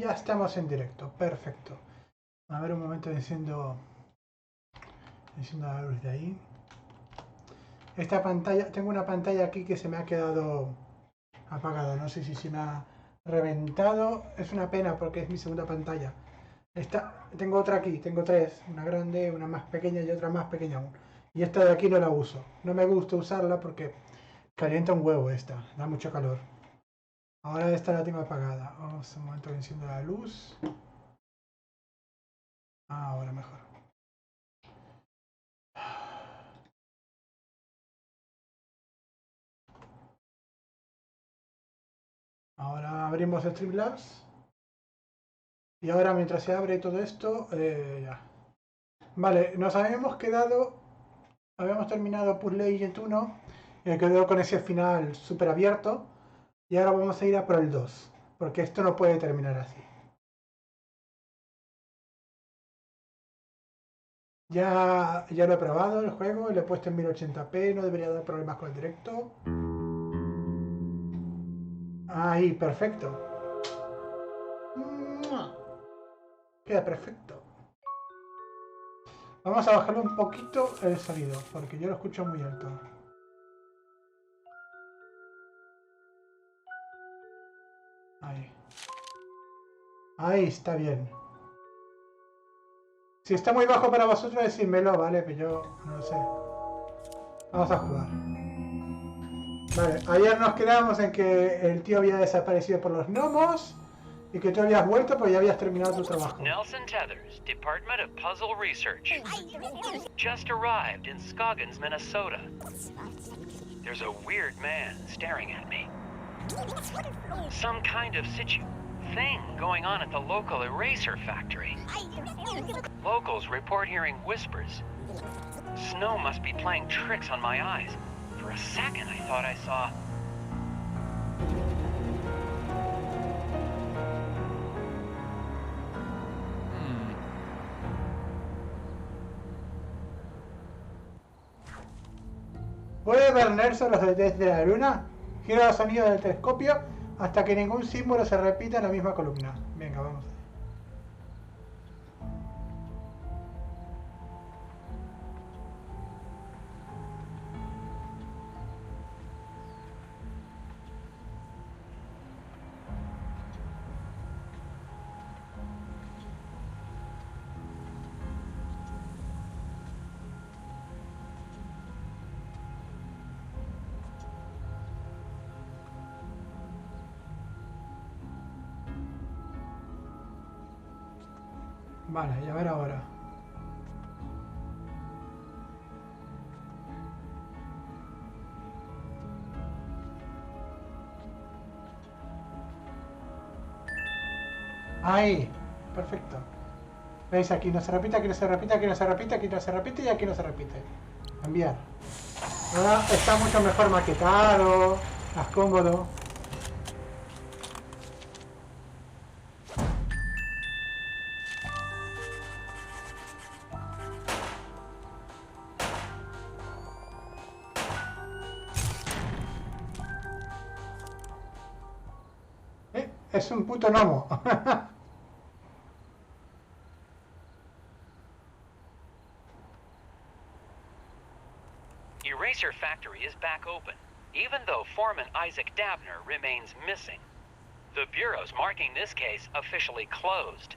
ya estamos en directo. Perfecto. A ver un momento, enciendo la luz de ahí. Esta pantalla, tengo una pantalla aquí que se me ha quedado apagada. No sé si se me ha reventado. Es una pena porque es mi segunda pantalla. Tengo otra aquí, tengo tres. Una grande, una más pequeña y otra más pequeña aún. Y esta de aquí no la uso. No me gusta usarla porque calienta un huevo esta. Da mucho calor. Ahora esta la tengo apagada. Vamos un momento, enciendo la luz. Ahora mejor. Ahora abrimos Streamlabs. Y ahora mientras se abre todo esto, ya. Vale, nos habíamos quedado, habíamos terminado Puzzle Agent 1, y quedó con ese final súper abierto. Y ahora vamos a ir a por el 2, porque esto no puede terminar así. Ya lo he probado el juego, le he puesto en 1080p, no debería dar problemas con el directo. Ahí, perfecto. Queda perfecto. Vamos a bajarle un poquito el sonido, porque yo lo escucho muy alto. Ahí. Ahí está bien. Si está muy bajo para vosotros, decídmelo, ¿vale? Pero yo no lo sé. Vamos a jugar. Vale, ayer nos quedamos en que el tío había desaparecido por los gnomos y que tú habías vuelto porque ya habías terminado tu trabajo. Nelson Tethers, Department of Puzzle Research. Just arrived in Scoggins, Minnesota. There's a weird man staring at me. Some kind of thing going on at the local eraser factory. Locals report hearing whispers. Snow must be playing tricks on my eyes. For a second, I thought I saw... ¿Puede ver Nelson los detalles de la luna? Gira los sonidos del telescopio hasta que ningún símbolo se repita en la misma columna. Venga, vamos. Vale, y a ver ahora. Ahí, perfecto. ¿Veis? Aquí no se repite, aquí no se repite, aquí no se repite, aquí no se repite y aquí no se repite. Enviar. Ahora está mucho mejor maquetado, más cómodo. Es un puto gnomo. Eraser Factory is back open, even though Foreman Isaac Dabner remains missing. The Bureau's marking this case officially closed.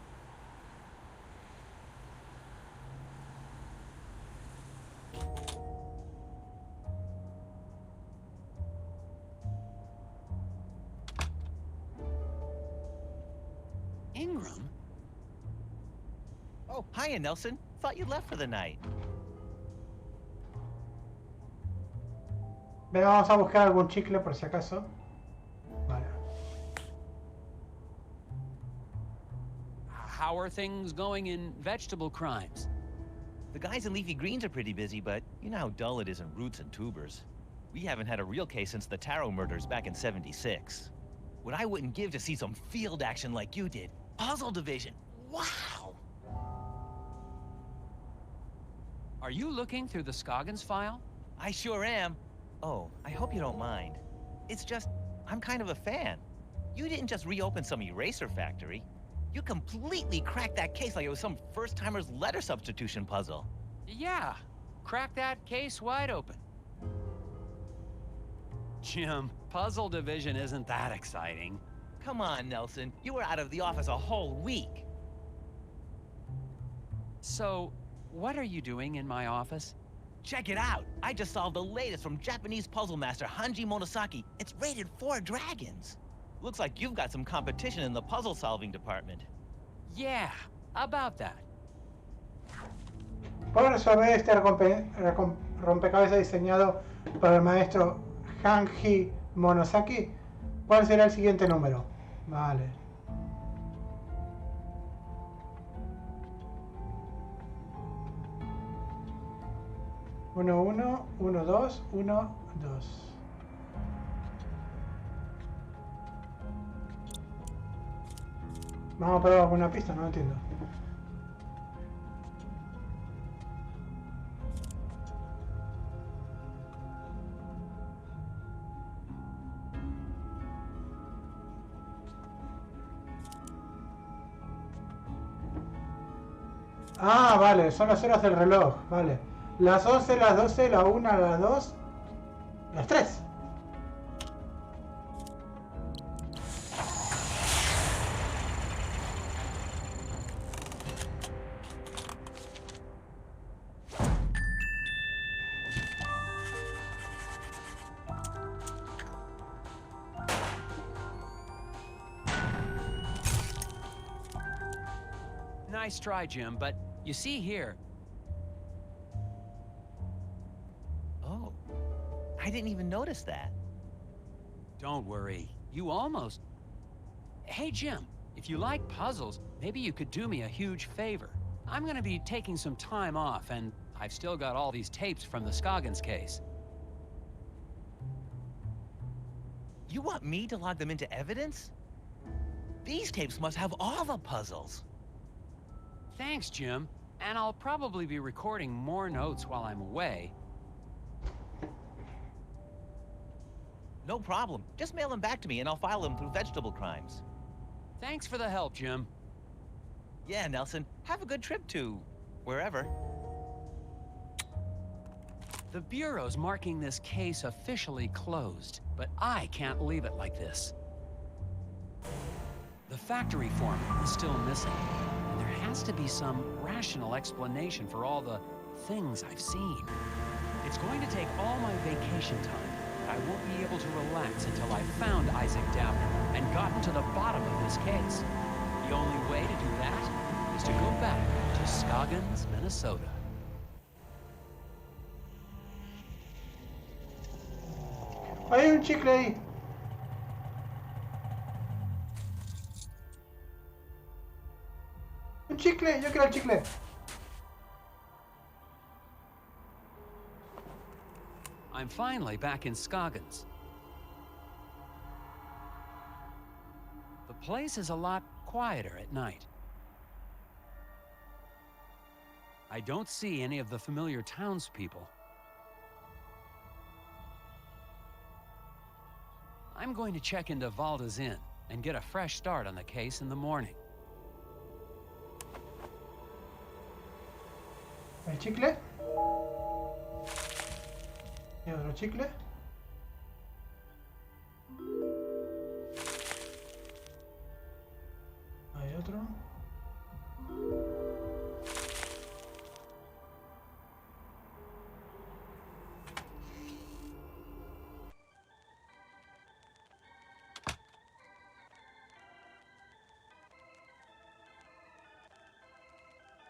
Ingram? Oh, hiya, Nelson. Thought you left for the night. Venga, vamos a buscar algún chicle por si acaso. Vale. How are things going in vegetable crimes? The guys in leafy greens are pretty busy, but you know how dull it is in roots and tubers. We haven't had a real case since the Taro murders back in '76. What I wouldn't give to see some field action like you did. Puzzle division. Wow! Are you looking through the Scoggins file? I sure am. Oh, I hope you don't mind. It's just, I'm kind of a fan. You didn't just reopen some eraser factory. You completely cracked that case like it was some first-timer's letter substitution puzzle. Yeah, crack that case wide open. Jim, puzzle division isn't that exciting. Come on, Nelson. You were out of the office a whole week. So, what are you doing in my office? Check it out. I just solved the latest from Japanese puzzle master Hanji Monosaki. It's rated 4 dragons. Looks like you've got some competition in the puzzle-solving department. Yeah, about that. Por resolver este rompecabezas diseñado por el maestro Hanji Monosaki, ¿cuál será el siguiente número? Vale. Uno, uno, uno, dos, uno, dos. Vamos a probar alguna pista, no entiendo. Ah, vale, son las horas del reloj, vale. Las 11, las 12, la 1, las 2, las 3. Nice try, Jim, but you see here. Oh, I didn't even notice that. Don't worry, you almost... Hey, Jim, if you like puzzles, maybe you could do me a huge favor. I'm gonna be taking some time off, and I've still got all these tapes from the Scoggins case. You want me to log them into evidence? These tapes must have all the puzzles. Thanks, Jim. And I'll probably be recording more notes while I'm away. No problem. Just mail them back to me and I'll file them through vegetable crimes. Thanks for the help, Jim. Yeah, Nelson. Have a good trip to... wherever. The Bureau's marking this case officially closed, but I can't leave it like this. The factory foreman is still missing. There has to be some rational explanation for all the things I've seen. It's going to take all my vacation time, but I won't be able to relax until I've found Isaac Dabner and gotten to the bottom of this case. The only way to do that is to go back to Scoggins, Minnesota. Hay un chicle ahí. Un chicle, yo quiero el chicle. I'm finally back in Scoggins. The place is a lot quieter at night. I don't see any of the familiar townspeople. I'm going to check into Valda's Inn and get a fresh start on the case in the morning. ¿Hay chicle? ¿Y otro chicle? ¿Hay otro?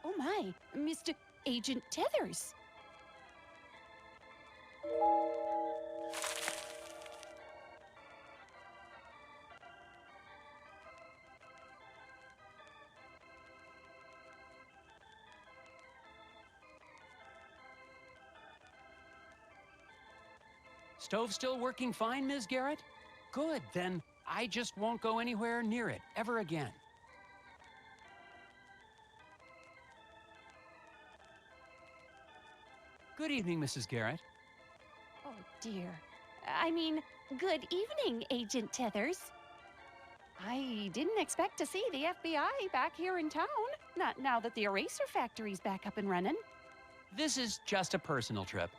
Oh my, Mr. Agent Tethers. Stove still working fine, Ms. Garrett? Good, then I just won't go anywhere near it ever again. Good evening, Mrs. Garrett. Oh dear. I mean, good evening, Agent Tethers. I didn't expect to see the FBI back here in town. Not now that the eraser factory's back up and running. This is just a personal trip.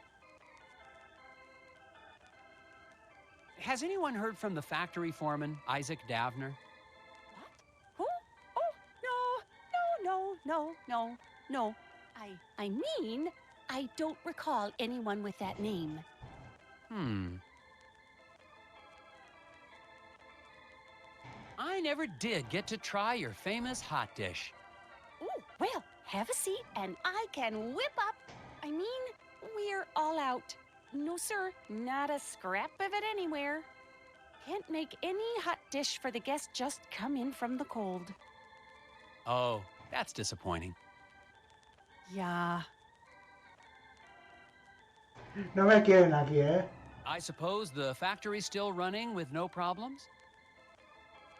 Has anyone heard from the factory foreman, Isaac Davner? What? Who? Oh, no. I mean, I don't recall anyone with that name. I never did get to try your famous hot dish. Ooh, well, have a seat and I can whip up. I mean, we're all out. No, sir, not a scrap of it anywhere. Can't make any hot dish for the guests just come in from the cold. Oh, that's disappointing. Yeah. No me quieren aquí, ¿eh? I suppose the factory's still running with no problems?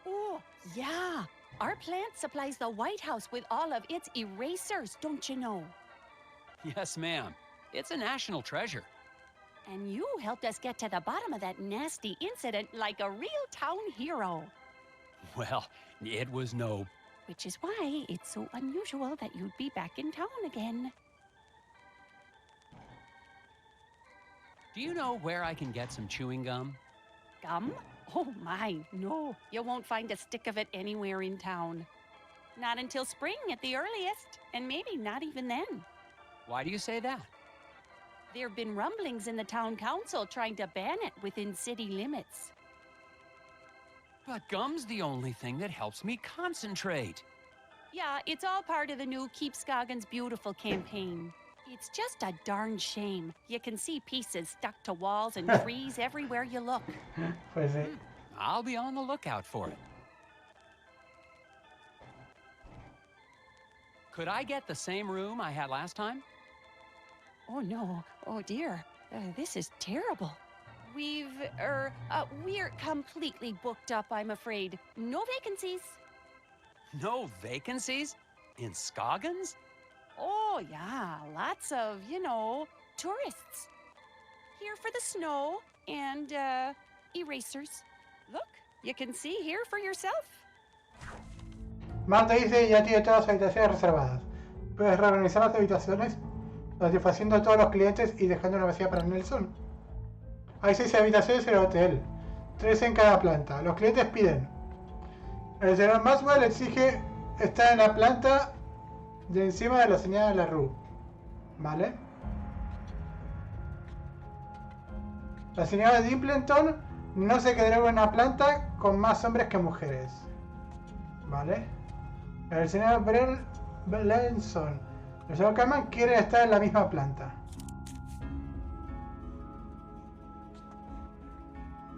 Oh, yeah. Our plant supplies the White House with all of its erasers, don't you know? Yes, ma'am. It's a national treasure. And you helped us get to the bottom of that nasty incident like a real town hero. Well, it was no... Which is why it's so unusual that you'd be back in town again. Do you know where I can get some chewing gum? Gum? Oh my, no. You won't find a stick of it anywhere in town. Not until spring at the earliest, and maybe not even then. Why do you say that? There have been rumblings in the town council trying to ban it within city limits. But gum's the only thing that helps me concentrate. Yeah, it's all part of the new Keep Scoggins Beautiful campaign. It's just a darn shame. You can see pieces stuck to walls and trees everywhere you look. Pues sí. I'll be on the lookout for it. Could I get the same room I had last time? Oh no, oh dear, this is terrible. We're completely booked up, I'm afraid. No vacancies. No vacancies? In Scoggins? Oh yeah, lots of, tourists. Here for the snow and, erasers. Look, you can see here for yourself. Marta dice ya tiene todas las habitaciones reservadas. Puedes reorganizar las habitaciones, satisfaciendo a todos los clientes y dejando una vacía para Nelson. Hay 6 habitaciones en el hotel, 3 en cada planta. Los clientes piden. El señor Maxwell exige estar en la planta de encima de la señora de la Rue. ¿Vale? La señora Dimpleton no se quedará en una planta con más hombres que mujeres. ¿Vale? El señor Blenson y el señor Carman quieren estar en la misma planta.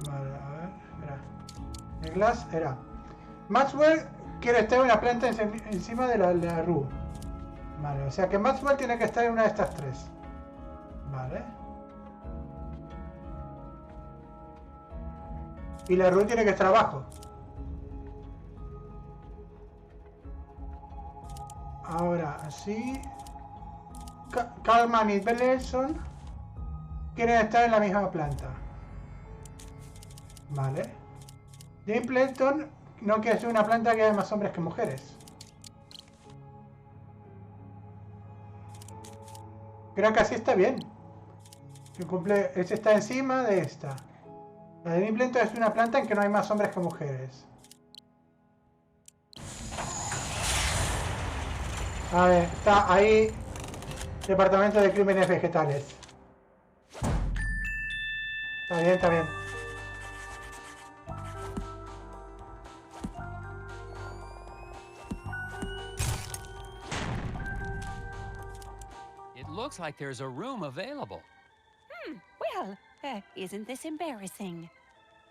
Vale, a ver, espera. El Glass era. Maxwell quiere estar en una planta encima de la Rue. Vale, o sea que Maxwell tiene que estar en una de estas 3. Vale. Y la Rue tiene que estar abajo. Ahora, así. Kalman y Belleson quieren estar en la misma planta. Vale. Dimpleton no quiere ser una planta que haya más hombres que mujeres. Creo que así está bien. Este está encima de esta. La de Dimpleton es una planta en que no hay más hombres que mujeres. A ver, está ahí. Departamento de Crímenes Vegetales. Está bien, está bien. It looks like there's a room available. Well, isn't this embarrassing?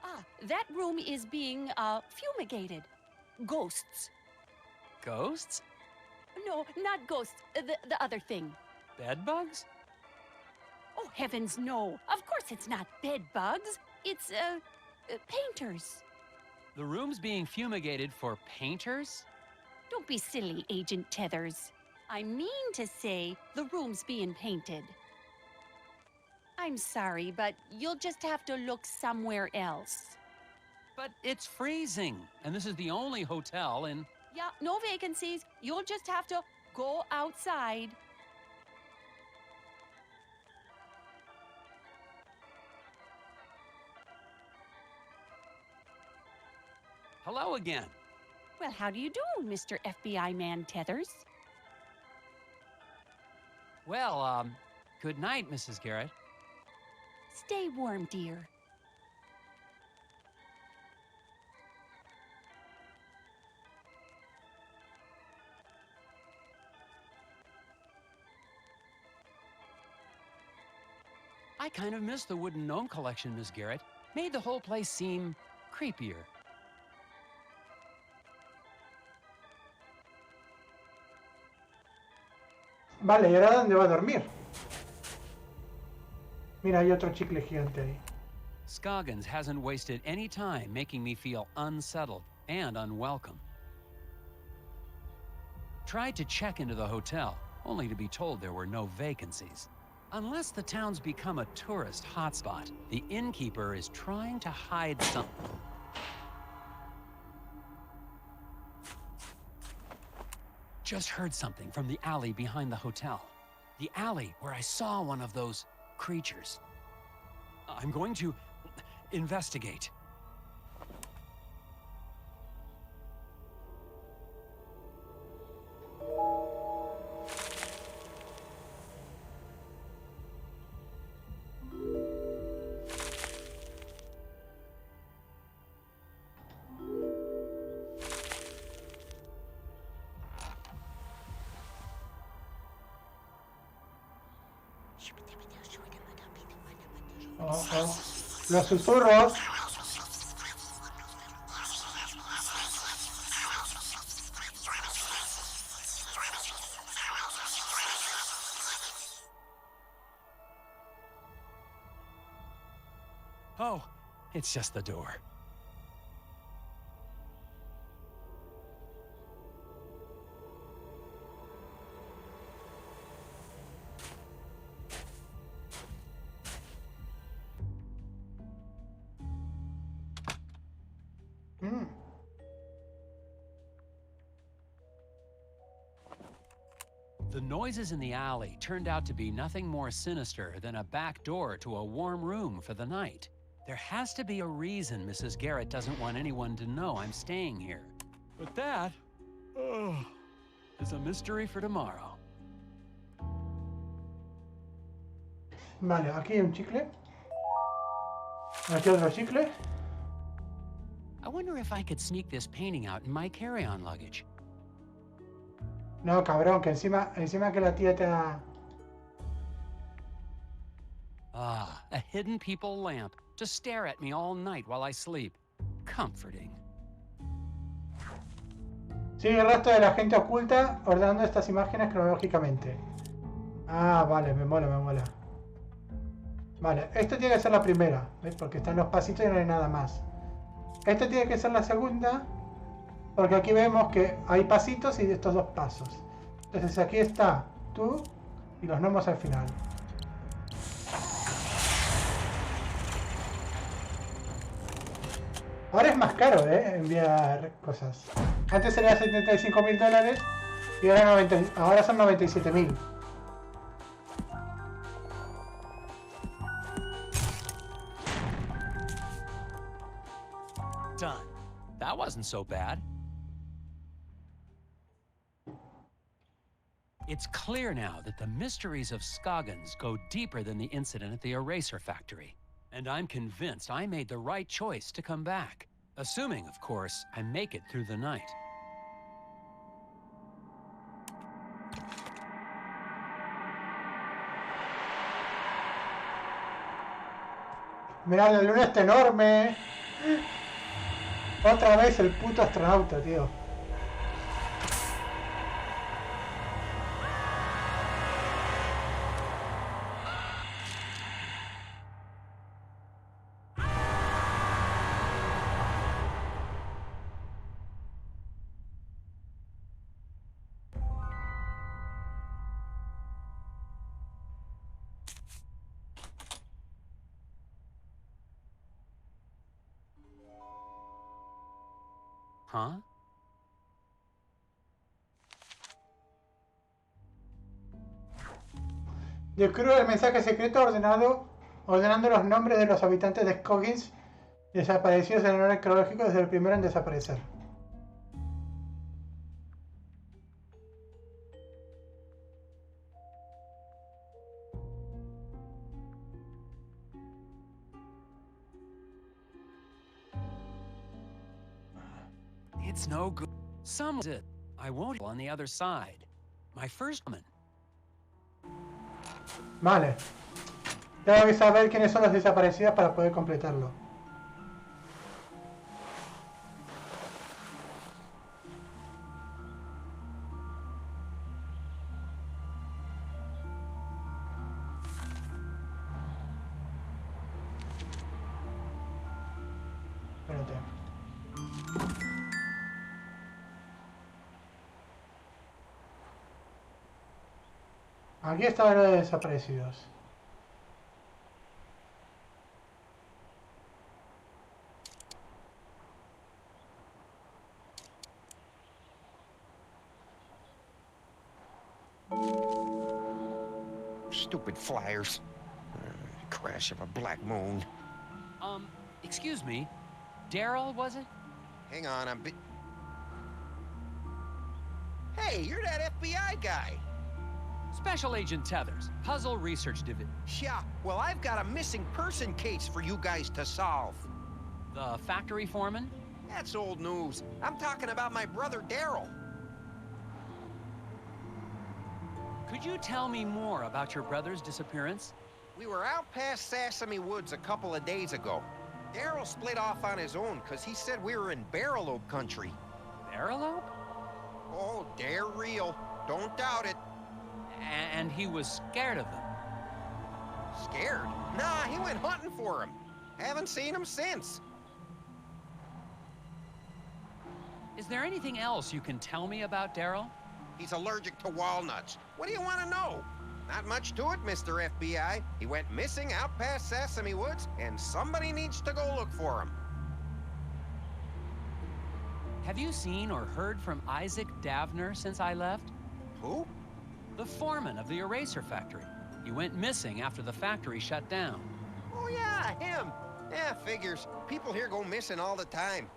Ah, that room is being, fumigated. Ghosts. Ghosts? No, not ghosts. The other thing. Bedbugs? Oh, heavens, no. Of course it's not bed bugs. It's, painters. The room's being fumigated for painters? Don't be silly, Agent Tethers. I mean to say the room's being painted. I'm sorry, but you'll just have to look somewhere else. But it's freezing, and this is the only hotel in... Yeah, no vacancies. You'll just have to go outside. Hello again. Well, how do you do, Mr. FBI Man Tethers? Well, good night, Mrs. Garrett. Stay warm, dear. I kind of miss the wooden gnome collection, Miss Garrett. Made the whole place seem creepier. Vale, ¿y ahora dónde va a dormir? Mira, hay otro chicle gigante ahí. Scoggins hasn't wasted any time making me feel unsettled and unwelcome. Tried to check into the hotel, only to be told there were no vacancies. Unless the town's become a tourist hotspot, the innkeeper is trying to hide something. Just heard something from the alley behind the hotel. The alley where I saw one of those creatures. I'm going to investigate. Ojo. Los susurros. Oh, it's just the door. Mm. The noises in the alley turned out to be nothing more sinister than a back door to a warm room for the night. There has to be a reason Mrs. Garrett doesn't want anyone to know I'm staying here. But that, is a mystery for tomorrow. Vale, aquí hay un chicle. Aquí otro chicle. I wonder if I could sneak this painting out in my carry-on luggage. No, cabrón, que encima que la tía te ha... Ah, a hidden people lamp to stare at me all night while I sleep. Comforting. Sigue el rastro de la gente oculta ordenando estas imágenes cronológicamente. Ah, vale, me mola, me mola. Vale, esto tiene que ser la primera, ¿ves? Porque están los pasitos y no hay nada más. Esta tiene que ser la segunda, porque aquí vemos que hay pasitos y estos dos pasos. Entonces aquí está tú y los gnomos al final. Ahora es más caro, enviar cosas. Antes era $75.000 y ahora son 97.000. Done. That wasn't so bad. It's clear now that the mysteries of Scoggins go deeper than the incident at the eraser factory. And I'm convinced I made the right choice to come back. Assuming, of course, I make it through the night. Mirad, la luna está enorme. Otra vez el puto astronauta, tío. Huh? Descubro el mensaje secreto ordenando los nombres de los habitantes de Scoggins desaparecidos en el orden cronológico desde el primero en desaparecer. It's no good. Some did. I won't on the other side. My first woman. Vale. Tengo que saber quiénes son los desaparecidos para poder completarlo. Espérate. Aquí están los desaparecidos. Stupid flyers. Crash of a black moon. Excuse me. Daryl, was it? Hang on, Hey, you're that FBI guy. Special Agent Tethers, Puzzle Research Division. Yeah, well, I've got a missing person case for you guys to solve. The factory foreman? That's old news. I'm talking about my brother Daryl. Could you tell me more about your brother's disappearance? We were out past Sesame Woods a couple of days ago. Daryl split off on his own because he said we were in Barrelope country. Barrelope? Oh, they're real. Don't doubt it. And he was scared of them. Scared? Nah, he went hunting for him. Haven't seen him since. Is there anything else you can tell me about Daryl? He's allergic to walnuts. What do you want to know? Not much to it, Mr. FBI. He went missing out past Sesame Woods, and somebody needs to go look for him. Have you seen or heard from Isaac Davner since I left? Who? The foreman of the eraser factory. He went missing after the factory shut down. Oh, yeah, him. Yeah, figures. People here go missing all the time.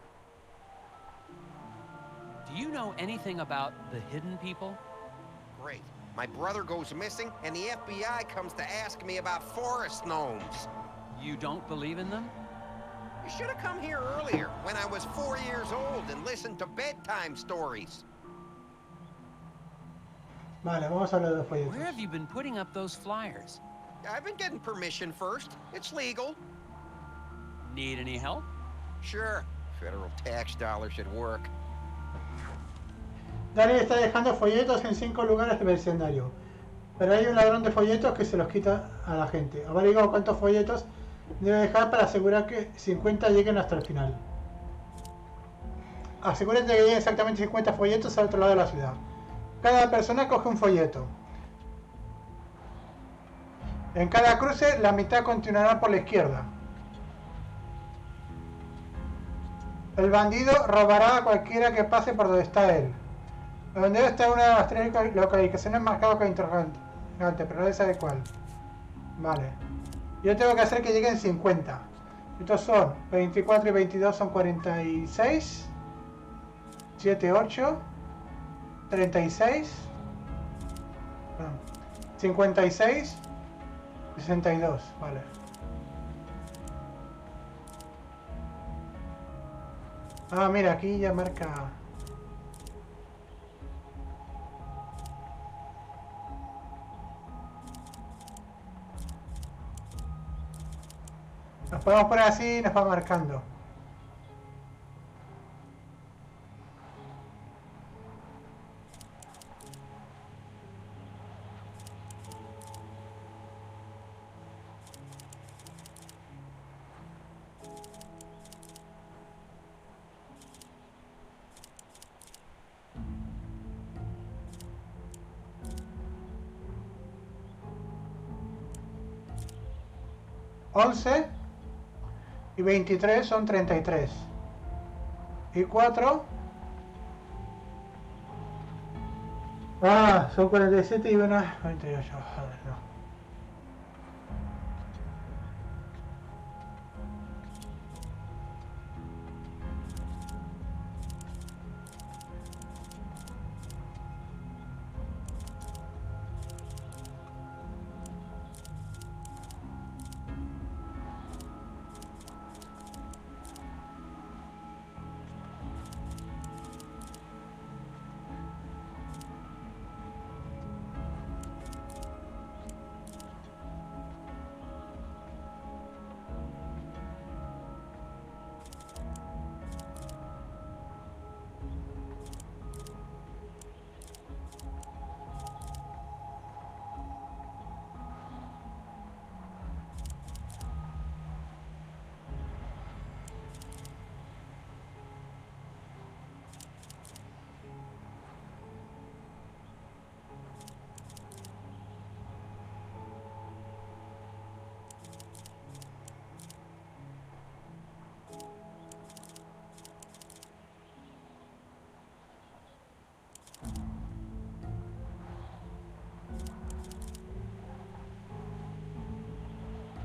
Do you know anything about the hidden people? Great. My brother goes missing, and the FBI comes to ask me about forest gnomes. You don't believe in them? You should have come here earlier, when I was 4 years old, and listened to bedtime stories. Vale, vamos a hablar de los folletos. Where have you been putting up those flyers? I've been getting permission first. It's legal. Need any help? Sure. Federal tax dollars at work. Daryl está dejando folletos en 5 lugares del vecindario, pero hay un ladrón de folletos que se los quita a la gente. Averigua cuántos folletos debe dejar para asegurar que 50 lleguen hasta el final. Asegúrate de que lleguen exactamente 50 folletos al otro lado de la ciudad. Cada persona coge un folleto. En cada cruce, la mitad continuará por la izquierda. El bandido robará a cualquiera que pase por donde está él. El bandido está en una de las 3 localizaciones marcadas con interrogante, pero nadie sabe cuál. Vale. Yo tengo que hacer que lleguen 50. Estos son 24 y 22 son 46. 7, 8. 36. Perdón, 56. 62. Vale. Ah, mira, aquí ya marca. Nos podemos poner así y nos va marcando. Y 23 son 33. Y 4 Ah, son 47 y una 28. Joder, no.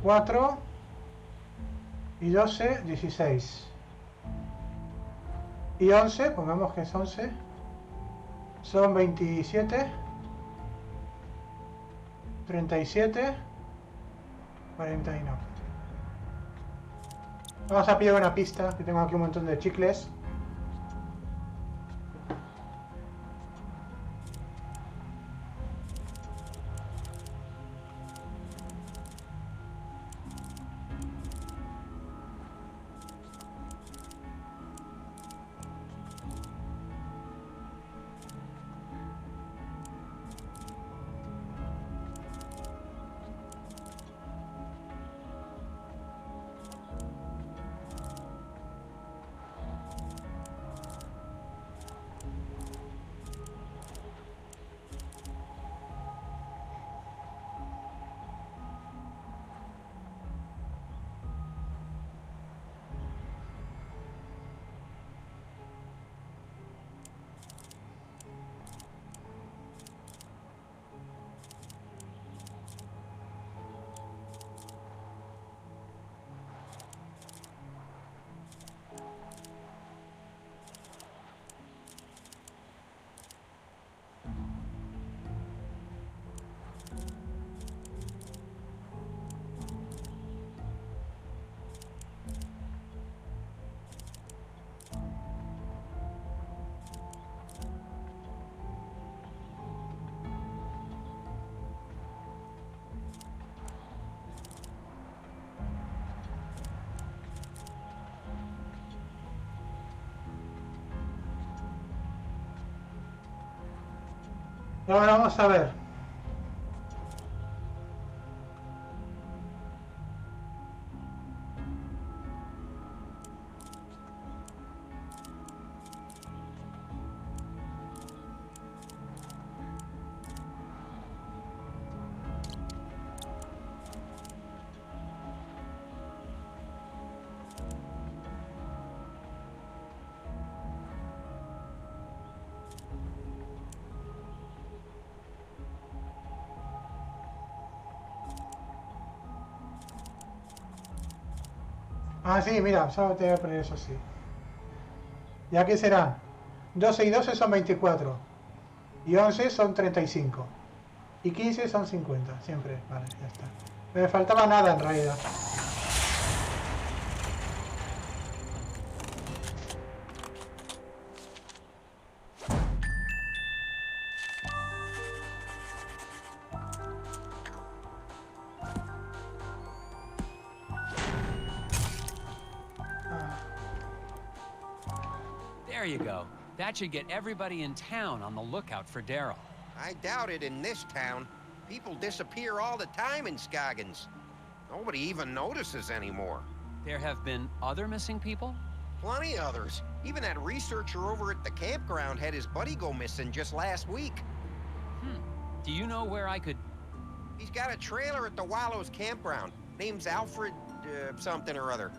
Cuatro y 12, 16. Y 11, pongamos que es 11. Son 27, 37, 41. Vamos a pillar una pista, que tengo aquí un montón de chicles. Ahora vamos a ver. Ah, sí, mira, solo te voy a poner eso así. ¿Y aquí serán? 12 y 12 son 24. Y 11 son 35. Y 15 son 50. Siempre, vale, ya está. No me faltaba nada en realidad. There you go. That should get everybody in town on the lookout for Daryl. I doubt it in this town. People disappear all the time in Scoggins. Nobody even notices anymore. There have been other missing people? Plenty others. Even that researcher over at the campground had his buddy go missing just last week. Do you know where I could... He's got a trailer at the Wallows campground. Name's Alfred, something or other.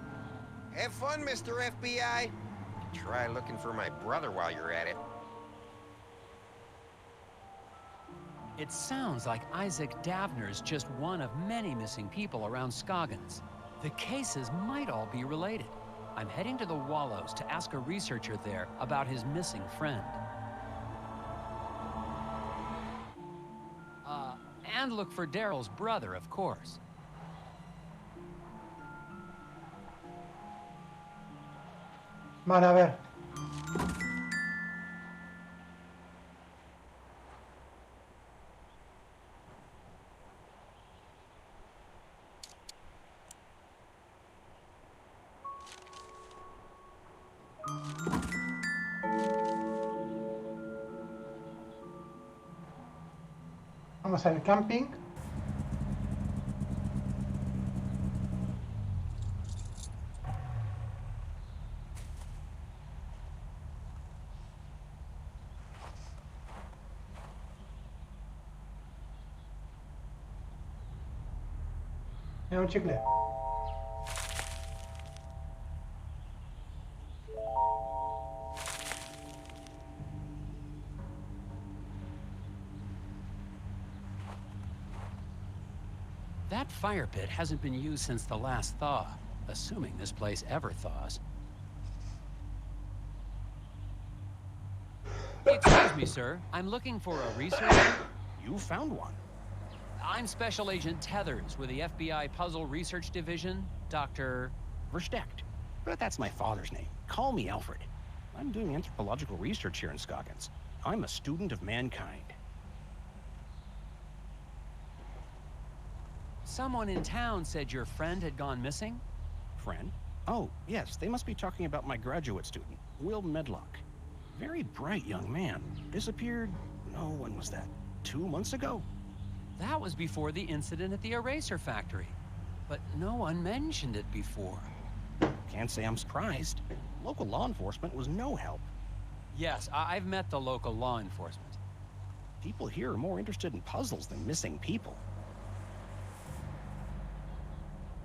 Have fun, Mr. FBI. Try looking for my brother while you're at it. It sounds like Isaac Davner's just one of many missing people around Scoggins. The cases might all be related. I'm heading to the Wallows to ask a researcher there about his missing friend. And look for Daryl's brother, of course. Vale, a ver. Vamos al camping. Mira, un chicle. That fire pit hasn't been used since the last thaw, assuming this place ever thaws. Excuse me, sir. I'm looking for a researcher. You found one. I'm Special Agent Tethers with the FBI Puzzle Research Division, Dr. Versteckt. But that's my father's name. Call me Alfred. I'm doing anthropological research here in Scoggins. I'm a student of mankind. Someone in town said your friend had gone missing? Friend? Oh, yes, they must be talking about my graduate student, Will Medlock. Very bright young man. Disappeared, oh, when was that? 2 months ago? That was before the incident at the eraser factory. But no one mentioned it before. Can't say I'm surprised. Local law enforcement was no help. Yes, I've met the local law enforcement. People here are more interested in puzzles than missing people.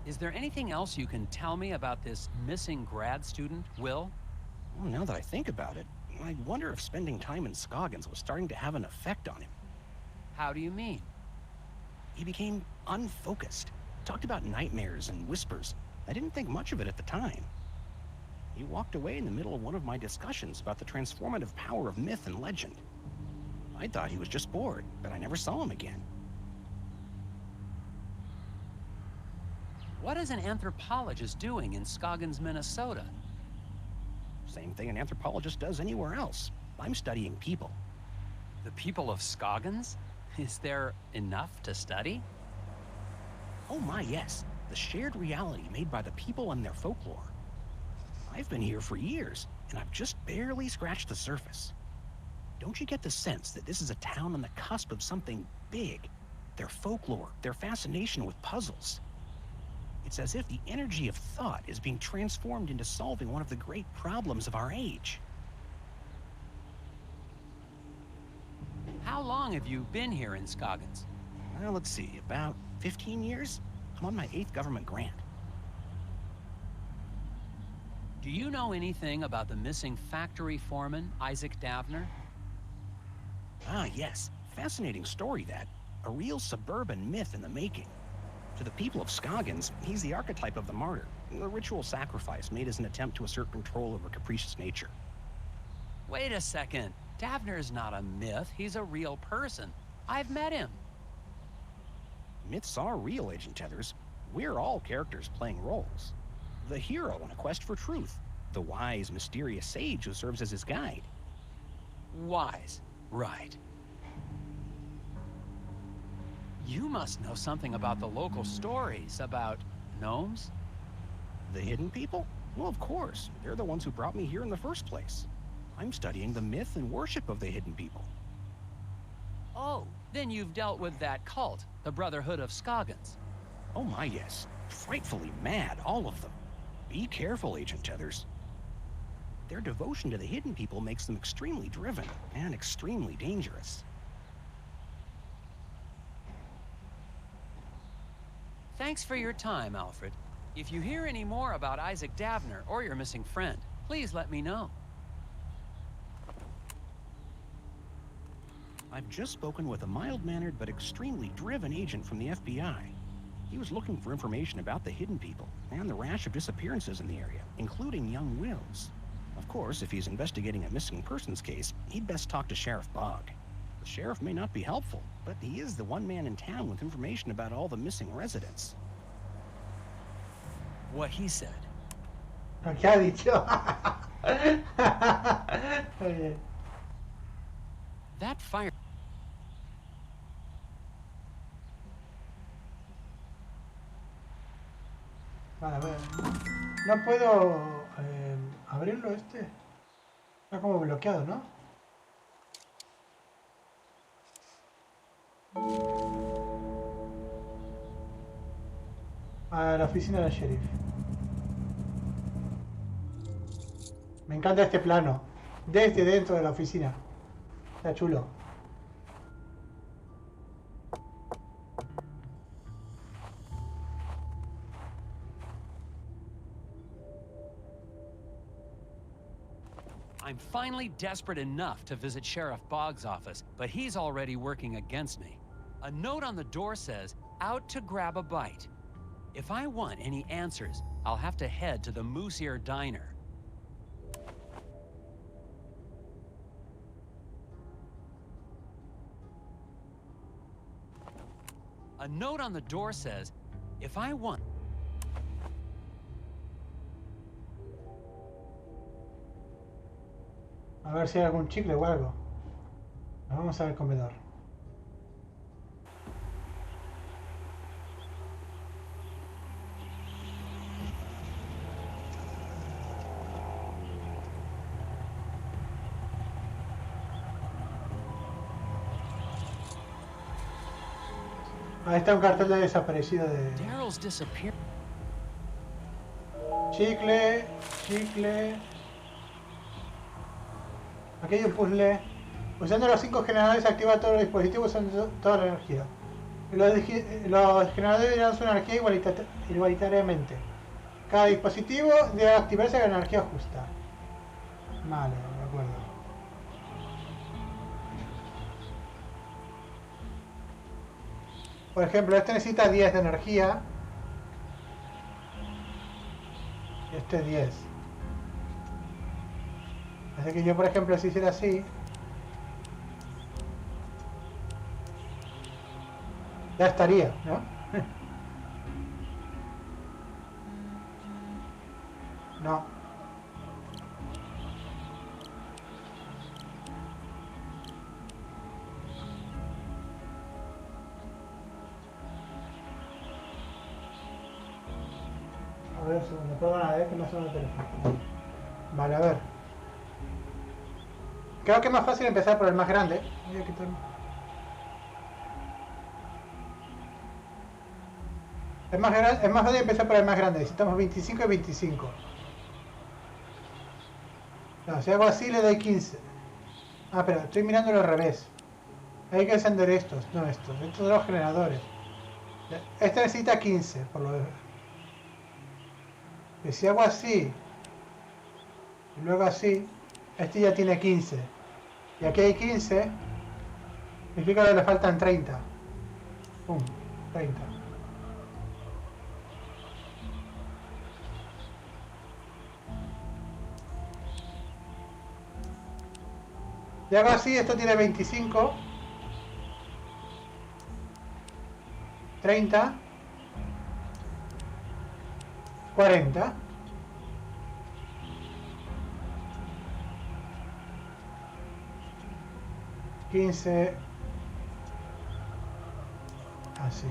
Is there anything else you can tell me about this missing grad student, Will? Well, now that I think about it, I wonder if spending time in Scoggins was starting to have an effect on him. How do you mean? He became unfocused. Talked about nightmares and whispers. I didn't think much of it at the time. He walked away in the middle of one of my discussions about the transformative power of myth and legend. I thought he was just bored, but I never saw him again. What is an anthropologist doing in Scoggins, Minnesota? Same thing an anthropologist does anywhere else. I'm studying people. The people of Scoggins? Is there enough to study? Oh my, yes. The shared reality made by the people and their folklore. I've been here for years, and I've just barely scratched the surface. Don't you get the sense that this is a town on the cusp of something big? Their folklore, their fascination with puzzles. It's as if the energy of thought is being transformed into solving one of the great problems of our age. How long have you been here in Scoggins? Well, let's see, about 15 years? I'm on my 8th government grant. Do you know anything about the missing factory foreman, Isaac Davner? Ah, yes. Fascinating story, that. A real suburban myth in the making. To the people of Scoggins, he's the archetype of the martyr, the ritual sacrifice made as an attempt to assert control over capricious nature. Wait a second. Davner's not a myth. He's a real person. I've met him. Myths are real, Agent Tethers. We're all characters playing roles. The hero on a quest for truth. The wise, mysterious sage who serves as his guide. Wise. Right. You must know something about the local stories about gnomes? The hidden people? Well, of course. They're the ones who brought me here in the first place. I'm studying the myth and worship of the hidden people. Oh, then you've dealt with that cult, the Brotherhood of Scoggins. Oh my, yes. Frightfully mad, all of them. Be careful, Agent Tethers. Their devotion to the hidden people makes them extremely driven and extremely dangerous. Thanks for your time, Alfred. If you hear any more about Isaac Davner or your missing friend, please let me know. I've just spoken with a mild-mannered but extremely driven agent from the FBI. He was looking for information about the hidden people and the rash of disappearances in the area, including young Wills. Of course, if he's investigating a missing persons case, he'd best talk to Sheriff Bogg. The sheriff may not be helpful, but he is the one man in town with information about all the missing residents. What he said. Lo que ha dicho. Muy bien. That fire... Vale, a ver. No puedo abrirlo este. Está como bloqueado, ¿no? A la oficina del sheriff. Me encanta este plano. Desde dentro de la oficina. Está chulo. I'm finally desperate enough to visit Sheriff Boggs' office, but he's already working against me. A note on the door says, "Out to grab a bite." If I want any answers, I'll have to head to the Moose Ear Diner. A note on the door says, "If I want..." A ver si hay algún chicle o algo. Nos vamos al comedor. Ahí está un cartel de desaparecido de... Daryl's disappeared. Chicle, chicle... Aquí hay un puzzle. Usando los 5 generadores activa todos los dispositivos usando toda la energía. Los generadores dirán su energía igualitariamente. Cada dispositivo debe activarse con la energía justa. Vale, de acuerdo. Por ejemplo, este necesita 10 de energía. Y este 10. Así que yo, por ejemplo, si hiciera así, ya estaría, ¿no? No. A ver, un segundo, perdona, que no suena el teléfono. Vale, a ver. Creo que es más fácil empezar por el más grande. Voy a quitar... Es más fácil empezar por el más grande. Necesitamos 25 y 25. No, si hago así le doy 15. Ah, pero estoy mirándolo al revés. Hay que encender estos, no estos. Estos son los generadores. Este necesita 15, por lo de... Y si hago así y luego así, este ya tiene 15. Y aquí hay 15. Significa que le faltan 30. Pum, 30. Y hago así, esto tiene 25. 30. 40. Así.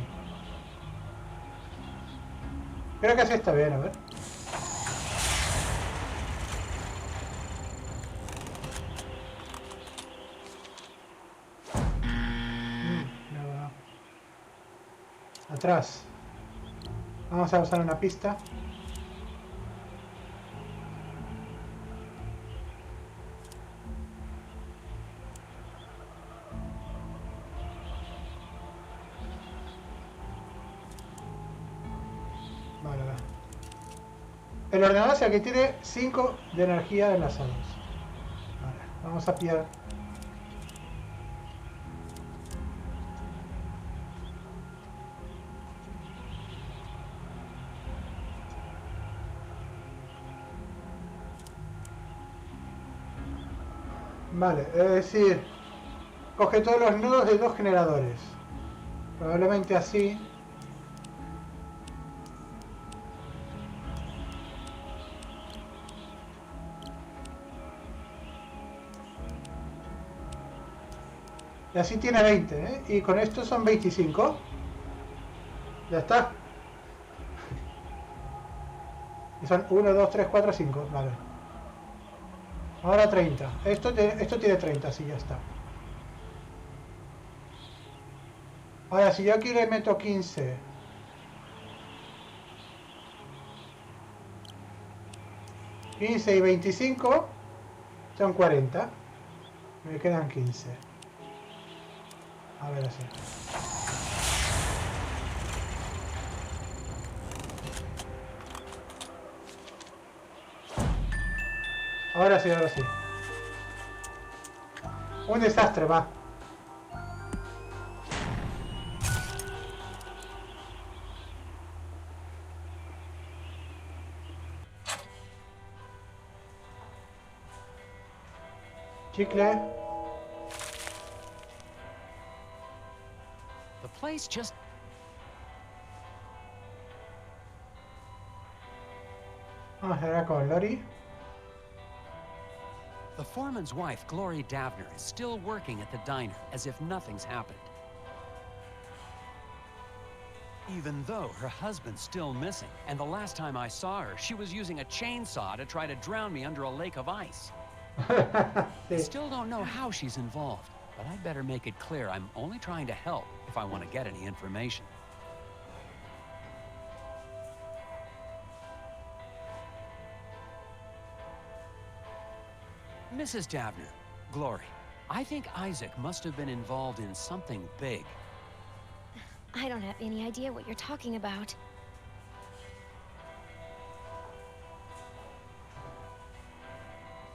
Creo que así está bien, a ver. No. Atrás. Vamos a usar una pista. El ordenador es el que tiene 5 de energía enlazados. Vale, vamos a pillar. Vale, es decir, coge todos los nodos de 2 generadores. Probablemente así. Y así tiene 20, ¿eh? Y con esto son 25. Ya está. Y son 1, 2, 3, 4, 5. Vale. Ahora 30. Esto tiene 30, sí, ya está. Ahora, si yo aquí le meto 15. 15 y 25 son 40. Me quedan 15. A ver así. Ahora sí, ahora sí. Un desastre, va. Chicle. The place just... Vamos a ver con Lori. The foreman's wife, Glory Davner, is still working at the diner as if nothing's happened. Even though her husband's still missing, and the last time I saw her, she was using a chainsaw to try to drown me under a lake of ice. I still don't know how she's involved, but I'd better make it clear I'm only trying to help if I want to get any information. Mrs. Davner, Glory, I think Isaac must have been involved in something big. I don't have any idea what you're talking about.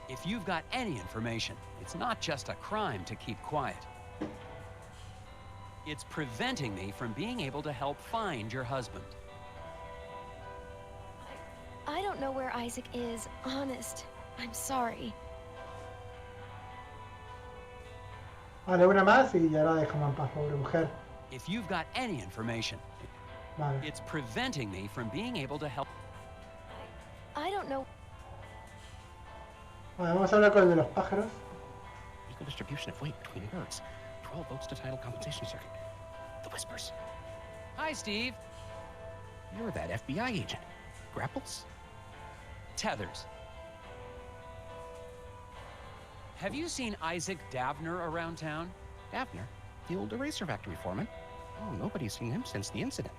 If you've got any information, it's not just a crime to keep quiet. It's preventing me from being able to help find your husband. I don't know where Isaac is, honest. I'm sorry. Vale, una más y ya la dejamos en paz, pobre mujer. If you've got any information, Vale. it's preventing me from being able to help. I don't know. Vale, vamos a hablar con el de los pájaros. Equal distribution of weight between birds. 12 votes to title compensation circuit. The whispers. Hi, Steve. You're that FBI agent. Grapples? Tethers. Have you seen Isaac Davner around town? Davner? The old eraser factory foreman? Oh, nobody's seen him since the incident.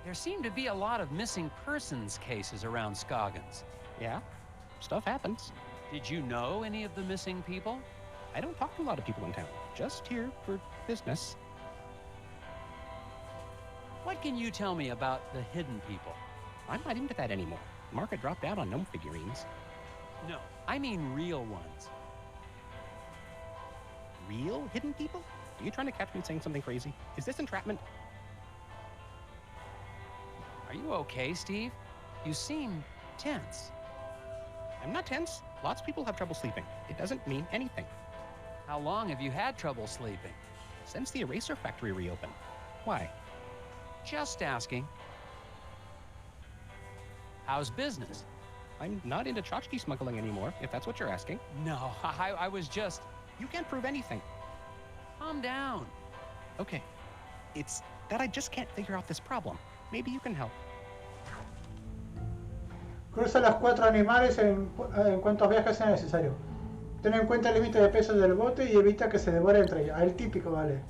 There seem to be a lot of missing persons cases around Scoggins. Yeah, stuff happens. Did you know any of the missing people? I don't talk to a lot of people in town. Just here for business. What can you tell me about the hidden people? I'm not into that anymore. Market dropped out on gnome figurines. No, I mean real ones. Real hidden people? Are you trying to catch me saying something crazy? Is this entrapment? Are you okay, Steve? You seem tense. I'm not tense. Lots of people have trouble sleeping. It doesn't mean anything. How long have you had trouble sleeping? Since the eraser factory reopened. Why? Just asking. How's business? I'm not into tchotchke smuggling anymore, if that's what you're asking. No, I was just... You can't prove anything. Calm down. Okay. It's that I just can't figure out this problem. Maybe you can help. Cruza los 4 animales en cuantos viajes sea necesario. Ten en cuenta el límite de peso del bote y evita que se devore entre ellos. El típico, vale.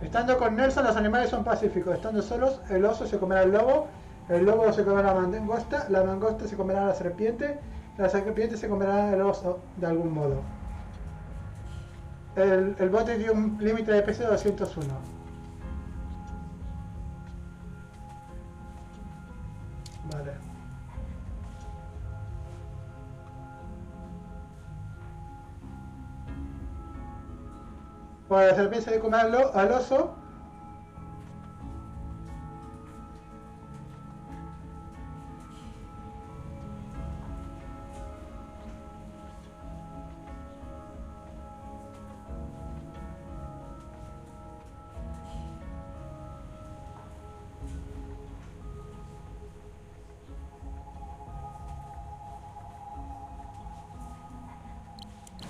Estando con Nelson, los animales son pacíficos. Estando solos, el oso se comerá al lobo, el lobo se comerá la mangosta se comerá a la serpiente se comerá el oso de algún modo. El bote tiene un límite de peso de 201. Vale. Pues la serpiente se come al oso.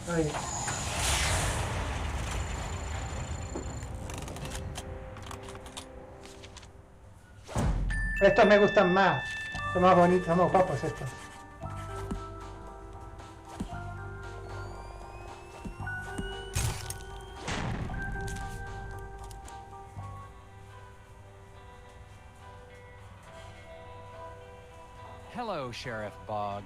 Ahí. Estos me gustan más. Son más bonitos, son más guapos estos. Hello, Sheriff Bog.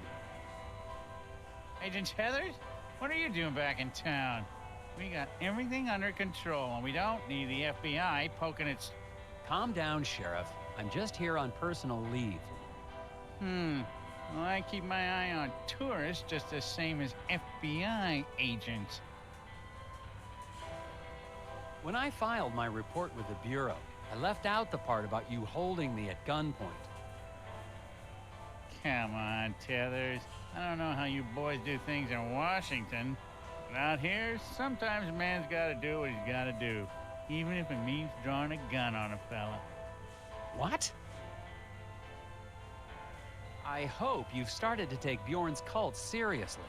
Agent Heathers, what are you doing back in town? We got everything under control, and we don't need the FBI poking its... Calm down, Sheriff. I'm just here on personal leave. Well, I keep my eye on tourists just the same as FBI agents. When I filed my report with the Bureau, I left out the part about you holding me at gunpoint. Come on, Tethers. I don't know how you boys do things in Washington, but out here, sometimes a man's gotta do what he's gotta do, even if it means drawing a gun on a fella. What? I hope you've started to take Bjorn's cult seriously.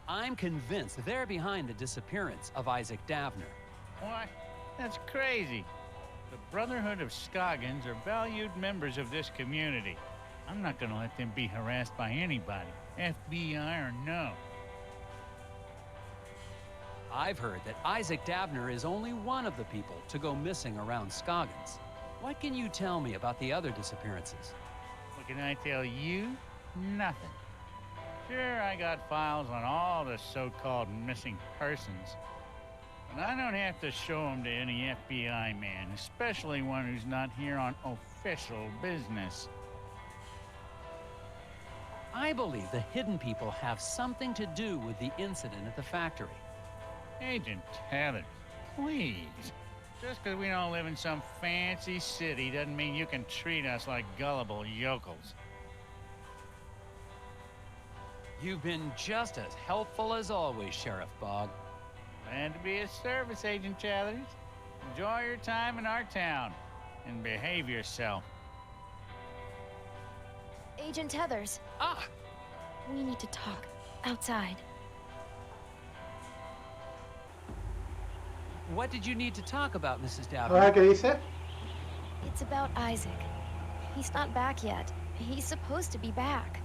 I'm convinced they're behind the disappearance of Isaac Davner. What? That's crazy. The Brotherhood of Scoggins are valued members of this community. I'm not gonna let them be harassed by anybody, FBI or no. I've heard that Isaac Davner is only one of the people to go missing around Scoggins. What can you tell me about the other disappearances? What can I tell you? Nothing. Sure, I got files on all the so-called missing persons, but I don't have to show them to any FBI man, especially one who's not here on official business. I believe the hidden people have something to do with the incident at the factory. Agent Tethers, please. Just because we don't live in some fancy city doesn't mean you can treat us like gullible yokels. You've been just as helpful as always, Sheriff Bog. Glad to be of service, Agent Tethers. Enjoy your time in our town and behave yourself. Agent Heathers, Ah! we need to talk outside. What did you need to talk about, Mrs. Davner? Ahora, ¿qué dice? It's about Isaac. He's not back yet. He's supposed to be back.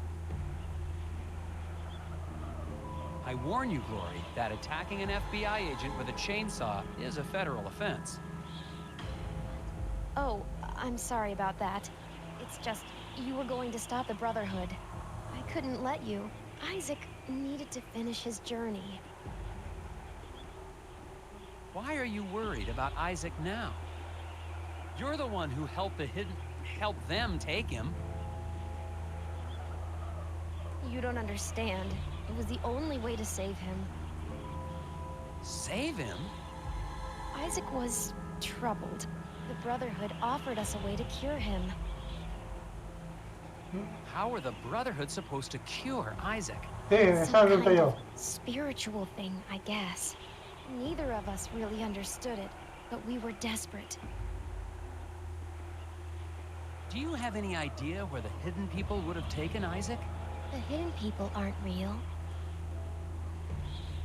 I warn you, Glory, that attacking an FBI agent with a chainsaw is a federal offense. Oh, I'm sorry about that. It's just, you were going to stop the Brotherhood. I couldn't let you. Isaac needed to finish his journey. Why are you worried about Isaac now? You're the one who helped them take him. You don't understand. It was the only way to save him. Save him? Isaac was troubled. The Brotherhood offered us a way to cure him. How are the Brotherhood supposed to cure Isaac? Sí, eso Some lo pregunto kind yo. of spiritual thing, I guess. Neither of us really understood it, but we were desperate. Do you have any idea where the hidden people would have taken Isaac? The hidden people aren't real.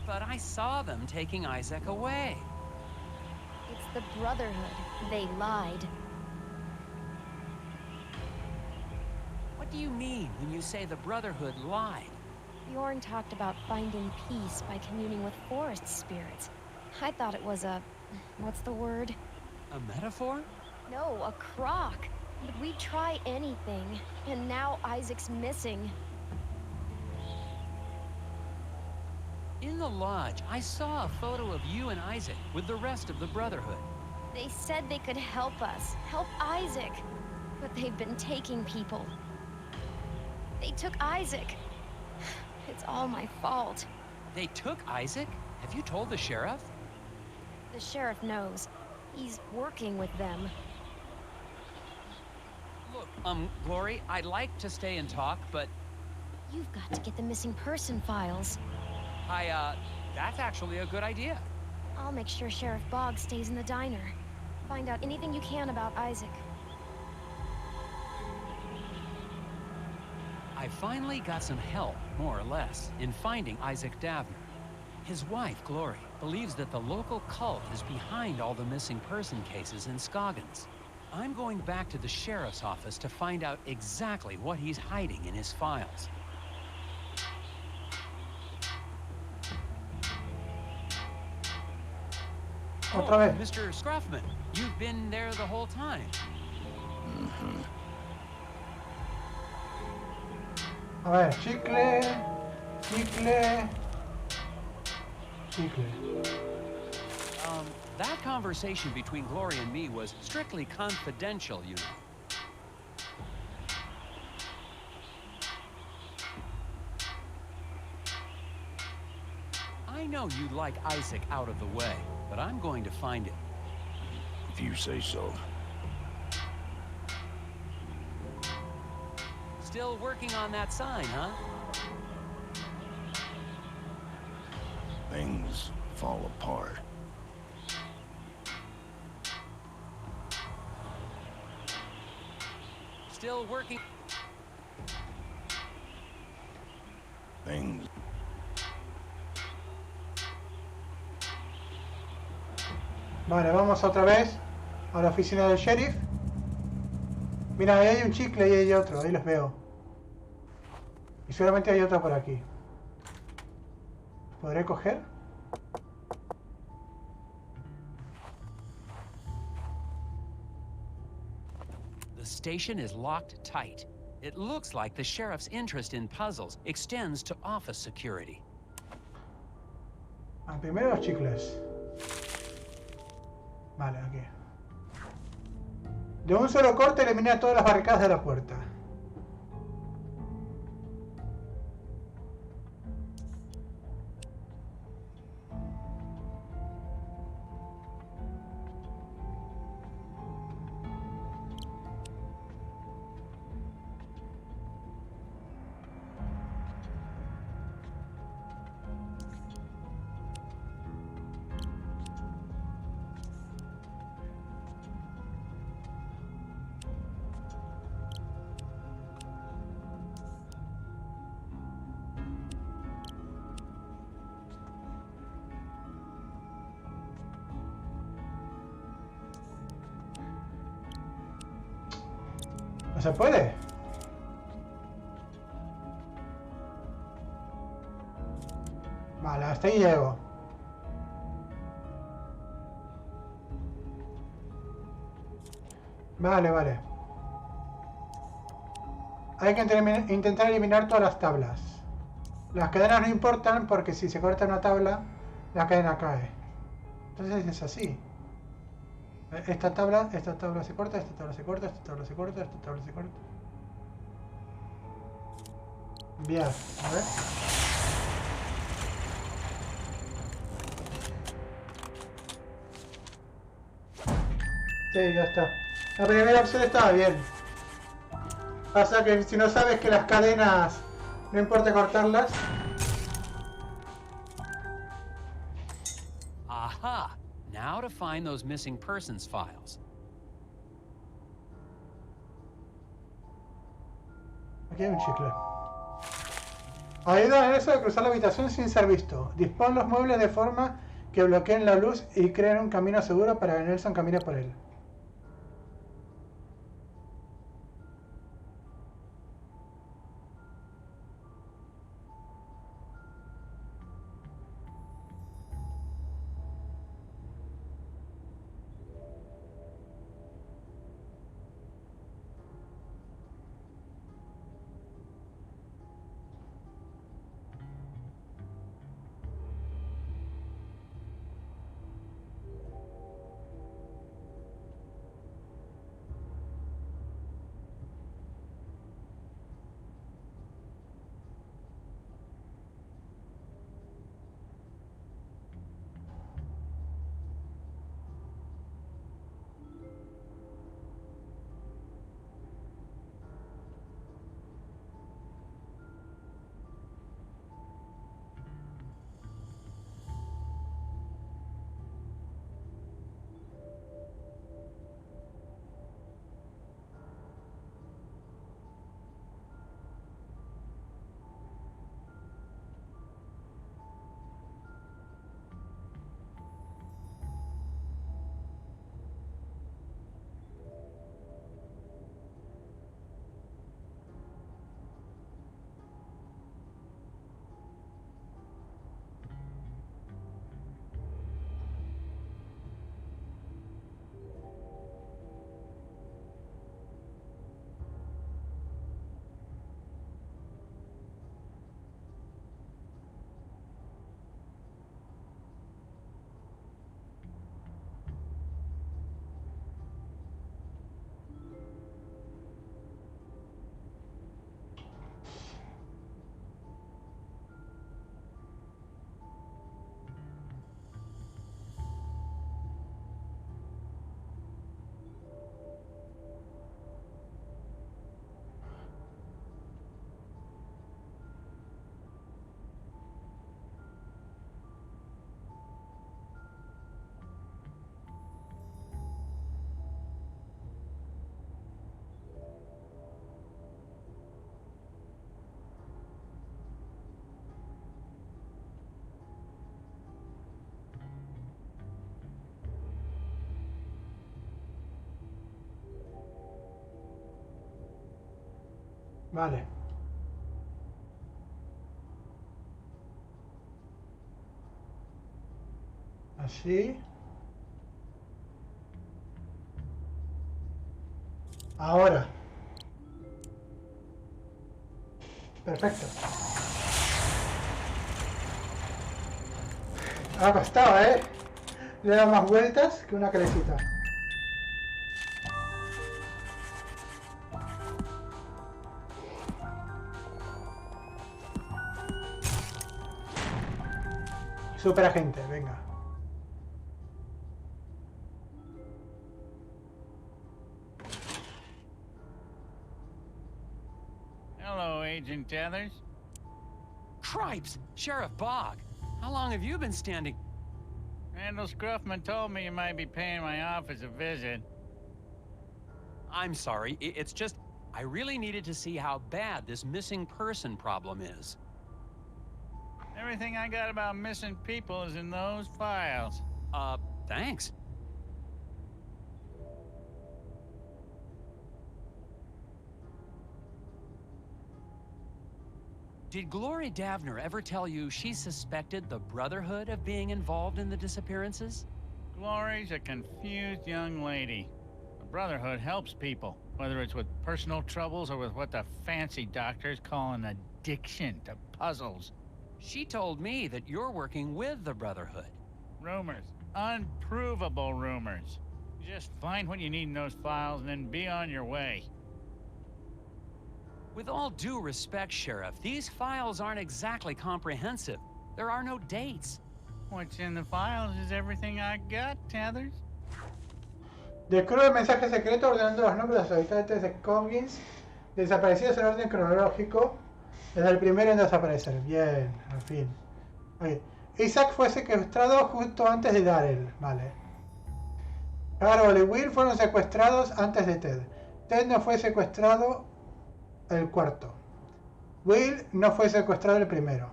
But I saw them taking Isaac away. It's the Brotherhood. They lied. What do you mean when you say the Brotherhood lied? Bjorn talked about finding peace by communing with forest spirits. I thought it was a... what's the word? A metaphor? No, a crock. But we'd try anything. And now Isaac's missing. In the lodge, I saw a photo of you and Isaac with the rest of the Brotherhood. They said they could help us. Help Isaac. But they've been taking people. They took Isaac. It's all my fault. They took Isaac? Have you told the sheriff? The sheriff knows. He's working with them. Look, Glory, I'd like to stay and talk, but You've got to get the missing person files. that's actually a good idea. I'll make sure Sheriff Boggs stays in the diner. Find out anything you can about Isaac. I I finally got some help, more or less, in finding Isaac Davner. His wife, Glory, believes that the local cult is behind all the missing person cases in Scoggins. I'm going back to the sheriff's office to find out exactly what he's hiding in his files. Otra vez. Mr. Scruffman, you've been there the whole time. A ver, chicle, chicle, chicle. That conversation between Glory and me was strictly confidential, you know. I know you'd like Isaac out of the way, but I'm going to find him. If you say so. Still working on that sign, huh? Things fall apart. Still working. Things. Vale, vamos otra vez a la oficina del sheriff. Mira, ahí hay un chicle y hay otro, ahí los veo. Y seguramente hay otro por aquí. ¿Podré coger? The station is locked tight. It looks like the sheriff's interest in puzzles extends to office security. Primero los chicles. Vale, aquí. De un solo corte eliminé todas las barricadas de la puerta. ¿No se puede? Vale, hasta ahí llego. Vale, vale. Hay que intentar eliminar todas las tablas. Las cadenas no importan porque si se corta una tabla, la cadena cae. Entonces es así. Esta tabla se corta, esta tabla se corta, esta tabla se corta, esta tabla se corta. Bien, a ver. Sí, ya está. La primera opción estaba bien. Pasa que si no sabes que las cadenas no importa cortarlas. Aha! Now to find those missing persons files. Aquí hay un chicle. Ayuda a eso de cruzar la habitación sin ser visto. Dispón los muebles de forma que bloqueen la luz y creen un camino seguro para que Nelson camine por él. Vale. Así. Ahora. Perfecto. Ha costado, ¿eh? Le he dado más vueltas que una calecita. Super agente, venga. Hello, Agent Tethers. Cripes! Sheriff Bog! How long have you been standing? Randall Scruffman told me you might be paying my office a visit. I'm sorry, it's just... I really needed to see how bad this missing person problem is. Everything I got about missing people is in those files. Thanks. Did Glory Davner ever tell you she suspected the Brotherhood of being involved in the disappearances? Glory's a confused young lady. The Brotherhood helps people, whether it's with personal troubles or with what the fancy doctors call an addiction to puzzles. She told me that you're working with the Brotherhood. Rumors. Unprovable rumors. You just find what you need in those files and then be on your way. With all due respect, Sheriff, these files aren't exactly comprehensive. There are no dates. What's in the files is everything I got, Tethers. Descubre el mensaje secreto ordenando los nombres de los habitantes de Coggins desaparecidos en orden cronológico desde el primero en desaparecer. Bien, al fin. Okay. Isaac fue secuestrado justo antes de Daryl. Vale. Carol y Will fueron secuestrados antes de Ted. Ted no fue secuestrado el cuarto. Will no fue secuestrado el primero.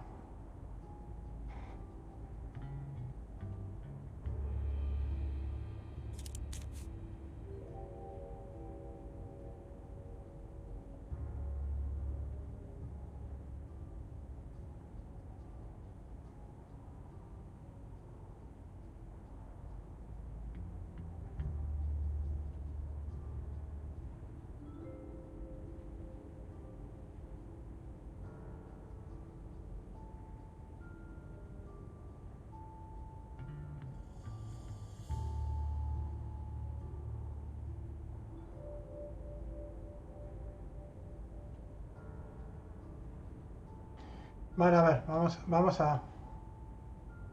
Vale, a ver, vamos a...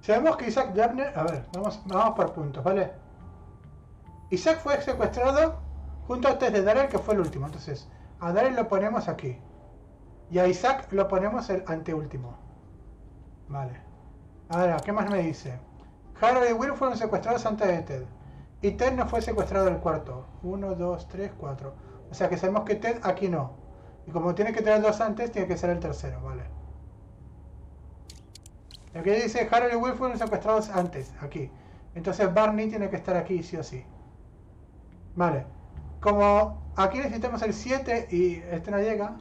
Sabemos que Isaac Dabner... A ver, vamos por puntos, ¿vale? Isaac fue secuestrado junto a Ted de Daryl, que fue el último. Entonces, a Daryl lo ponemos aquí. Y a Isaac lo ponemos el anteúltimo. Vale. Ahora, ¿qué más me dice? Harold y Will fueron secuestrados antes de Ted. Y Ted no fue secuestrado el cuarto. 1, 2, 3, 4. O sea que sabemos que Ted aquí no. Y como tiene que tener dos antes, tiene que ser el tercero, vale. Aquí dice Harold y Will fueron secuestrados antes, aquí. Entonces Barney tiene que estar aquí sí o sí. Vale. Como aquí necesitamos el 7 y este no llega.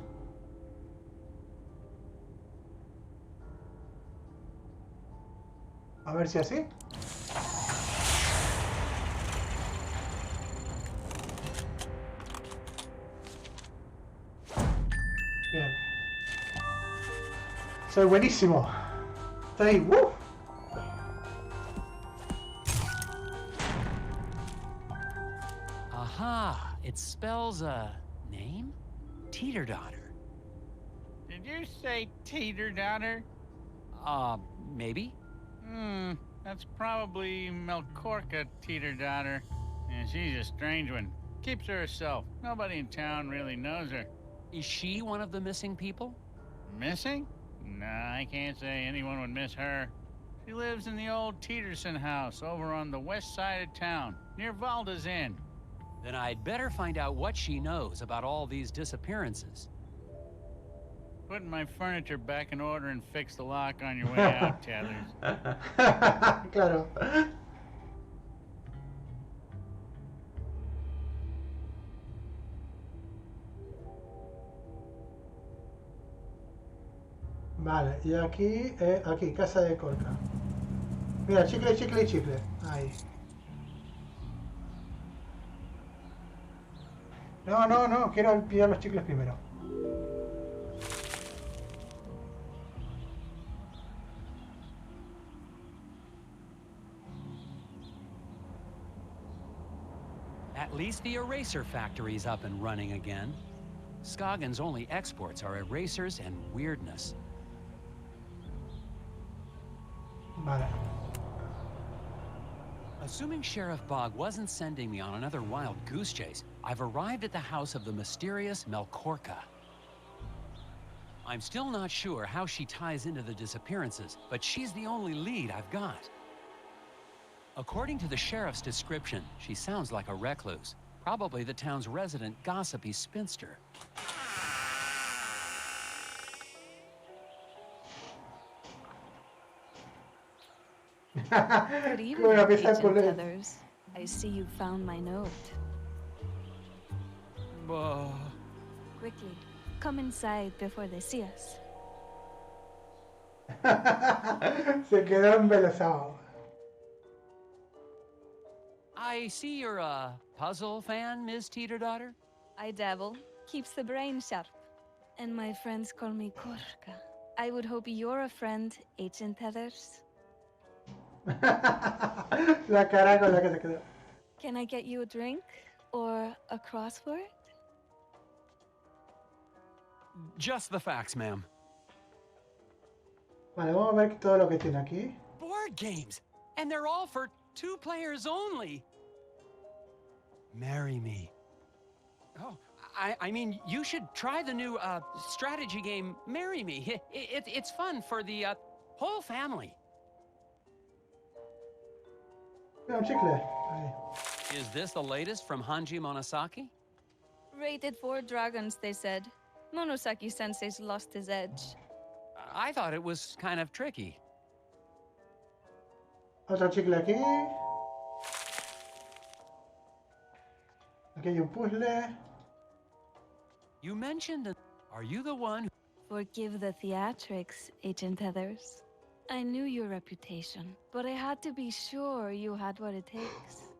A ver si así. Bien. Soy buenísimo. Está ahí. Aha, it spells a name? Teeter-daughter. Did you say teeter-daughter? Maybe? That's probably Melcorca teeter-daughter. And she's a strange one. Keeps to herself. Nobody in town really knows her. Is she one of the missing people? Missing? Nah, I can't say anyone would miss her. She lives in the old Teeterson house over on the west side of town, near Valda's Inn. Then I'd better find out what she knows about all these disappearances. Putting my furniture back in order and fix the lock on your way out, Tethers. Claro. Vale, y aquí, aquí, casa de Corca. Mira, chicle, chicle, chicle. Ahí. No, no, no, quiero pillar los chicles primero. At least the eraser factory's up and running again. Scoggins' only exports are erasers and weirdness. Vale. Assuming Sheriff Bog wasn't sending me on another wild goose chase, I've arrived at the house of the mysterious Melkorka. I'm still not sure how she ties into the disappearances, but she's the only lead I've got. According to the sheriff's description, she sounds like a recluse, probably the town's resident gossipy spinster. Good evening, Bueno, empieza el Agent puzzle. Heathers. I see you found my note. Quickly, come inside before they see us. Se quedó embelesado. I see you're a puzzle fan, Ms. Teeterdaughter? I dabble. Keeps the brain sharp. And my friends call me Korka. I would hope you're a friend, Agent Heathers. La cara con la que se quedó. Can I get you a drink? Or a crossword? Just the facts, ma'am. Vale, vamos a ver todo lo que tiene aquí. Board games! And they're all for 2 players only! Marry me. Oh, I mean, you should try the new, strategy game, Marry Me. It's fun for the, whole family. Mira, un chicle. Ahí. Is this the latest from Hanji Monosaki? Rated 4 dragons, they said. Monosaki-sensei's lost his edge. I thought it was kind of tricky. Otro chicle aquí. Aquí hay un puzzle. You mentioned, are you the one who... Forgive the theatrics, Agent Heathers. I knew your reputation, but I had to be sure you had what it takes.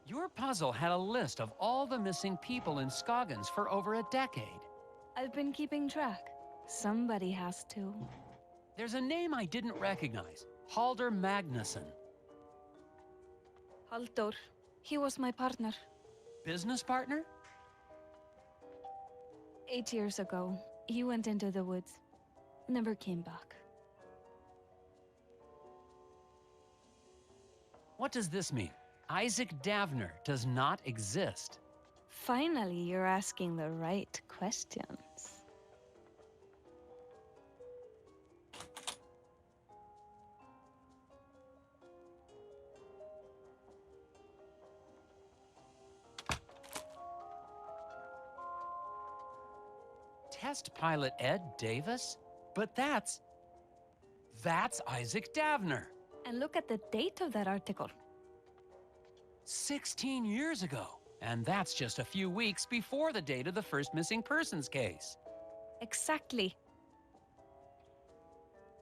Your puzzle had a list of all the missing people in Scoggins for over a decade. I've been keeping track. Somebody has to. There's a name I didn't recognize. Halder Magnuson. Halldór. He was my partner. Business partner? 8 years ago, he went into the woods. Never came back. What does this mean? Isaac Davner does not exist. Finally, you're asking the right questions. Test pilot Ed Davis? But that's Isaac Davner. And look at the date of that article. 16 years ago. And that's just a few weeks before the date of the first missing persons case. Exactly.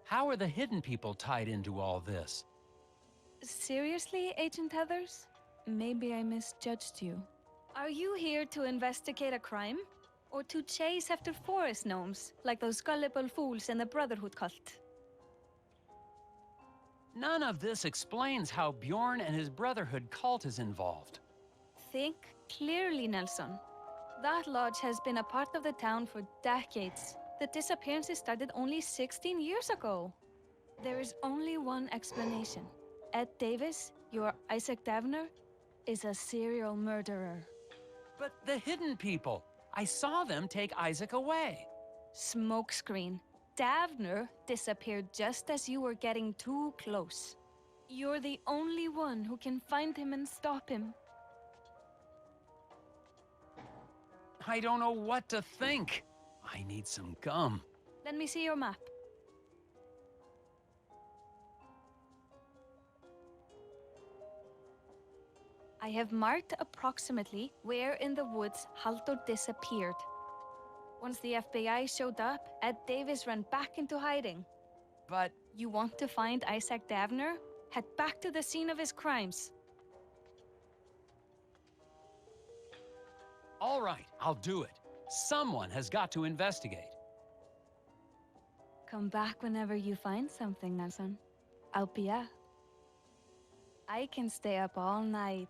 How are the hidden people tied into all this? Seriously, Agent Heathers? Maybe I misjudged you. Are you here to investigate a crime? Or to chase after forest gnomes, like those gullible fools in the Brotherhood cult? None of this explains how Bjorn and his Brotherhood cult is involved. Think clearly, Nelson. That lodge has been a part of the town for decades. The disappearances started only 16 years ago. There is only one explanation. Ed Davis, your Isaac Davner, is a serial murderer. But the hidden people, I saw them take Isaac away. Smokescreen. Davner disappeared just as you were getting too close. You're the only one who can find him and stop him. I don't know what to think. I need some gum. Let me see your map. I have marked approximately where in the woods Halldór disappeared. Once the FBI showed up, Ed Davis ran back into hiding. But You want to find Isaac Davner? Head back to the scene of his crimes. all right, I'll do it. Someone has got to investigate. Come back whenever you find something, Nelson. I'll be up. I can stay up all night.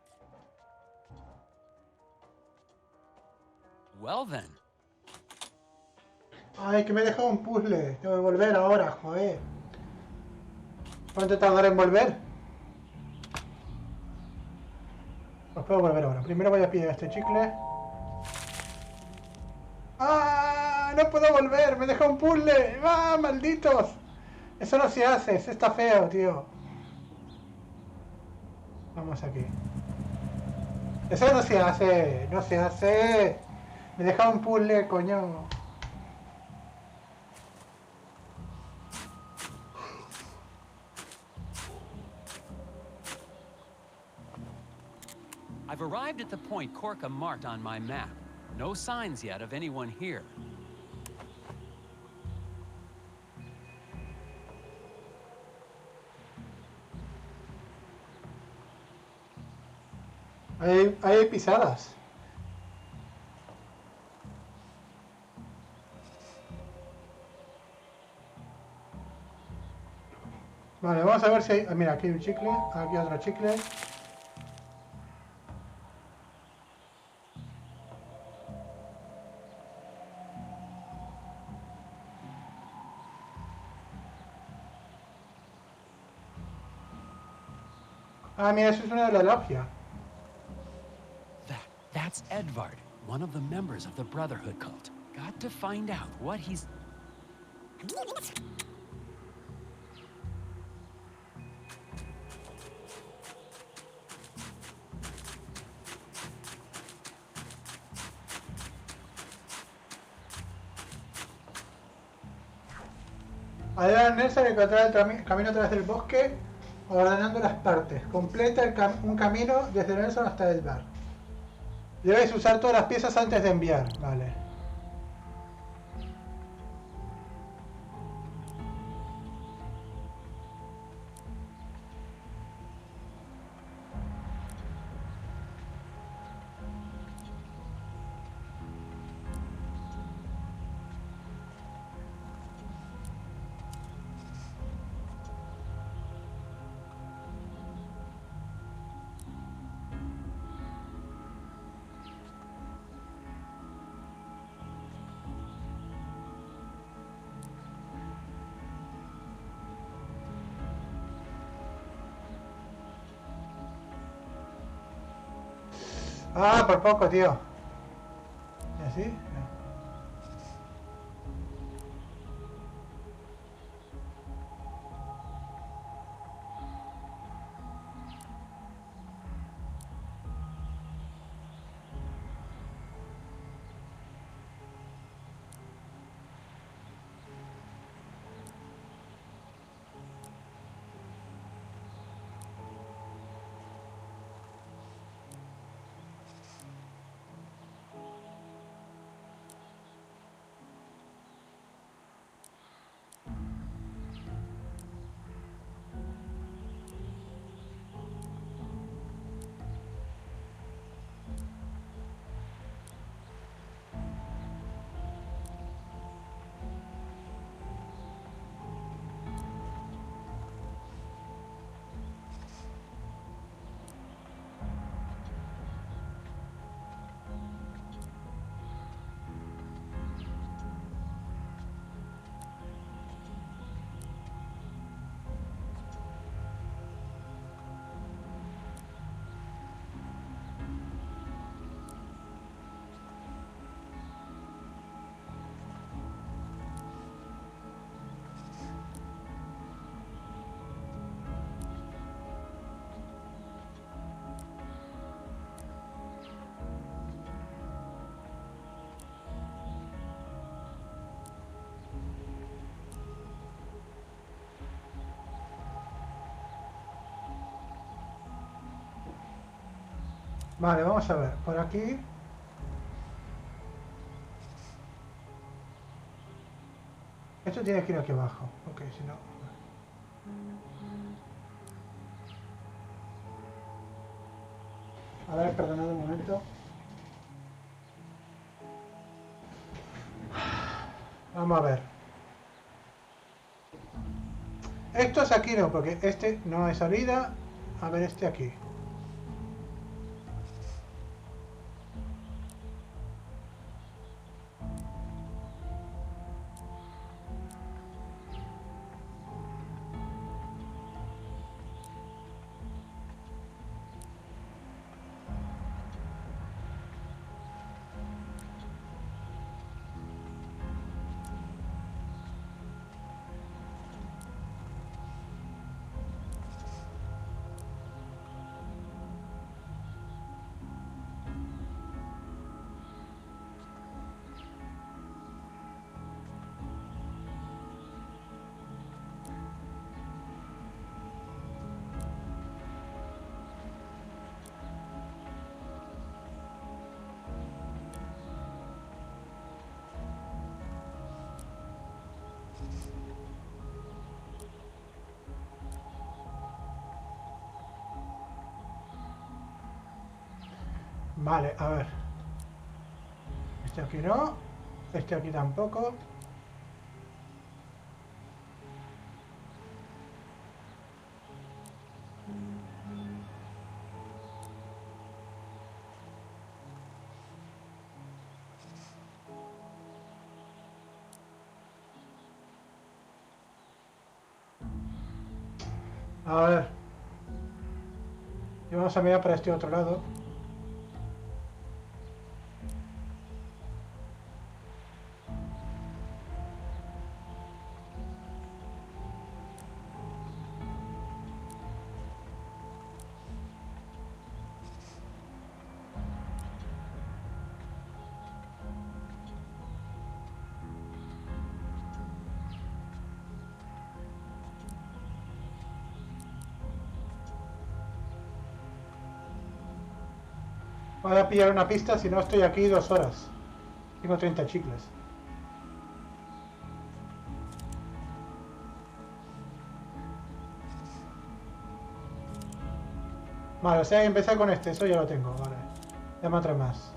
Well then. Ay, que me he dejado un puzzle. Tengo que volver ahora, joder. ¿Cuánto tardaré en volver? Pues puedo volver ahora. Primero voy a pillar este chicle. ¡Ah! ¡No puedo volver! ¡Me he dejado un puzzle! ¡Ah, malditos! Eso no se hace. Eso está feo, tío. Vamos aquí. Eso no se hace. No se hace. Me he dejado un puzzle, coño. I've arrived at the point Corca marked on my map. No signs yet of anyone here. Hay pisadas. Vale, vamos a ver si hay... Mira, aquí hay un chicle, aquí otro chicle. Ah, mira, eso es una de la logia. That's Edvard, one of the members of the Brotherhood cult. Got to find out what he's... Adrián Nelson encontrar el camino a través del bosque ordenando las partes. Completa un camino desde Nelson hasta el bar. Debes usar todas las piezas antes de enviar. Vale. Ah, por poco, tío. ¿Y así? No. Vale, vamos a ver. Por aquí. esto tiene que ir aquí abajo. Ok, si no... A ver, perdonad un momento. Vamos a ver. Esto es aquí no, porque este no hay salida. A ver, este aquí. Vale, a ver. Este aquí no. Este aquí tampoco. A ver. Y vamos a mirar para este otro lado. Voy a pillar una pista, si no estoy aquí 2 horas. Tengo 30 chicles. Vale, o sea que empecé con este, eso ya lo tengo, vale. Dame otra más.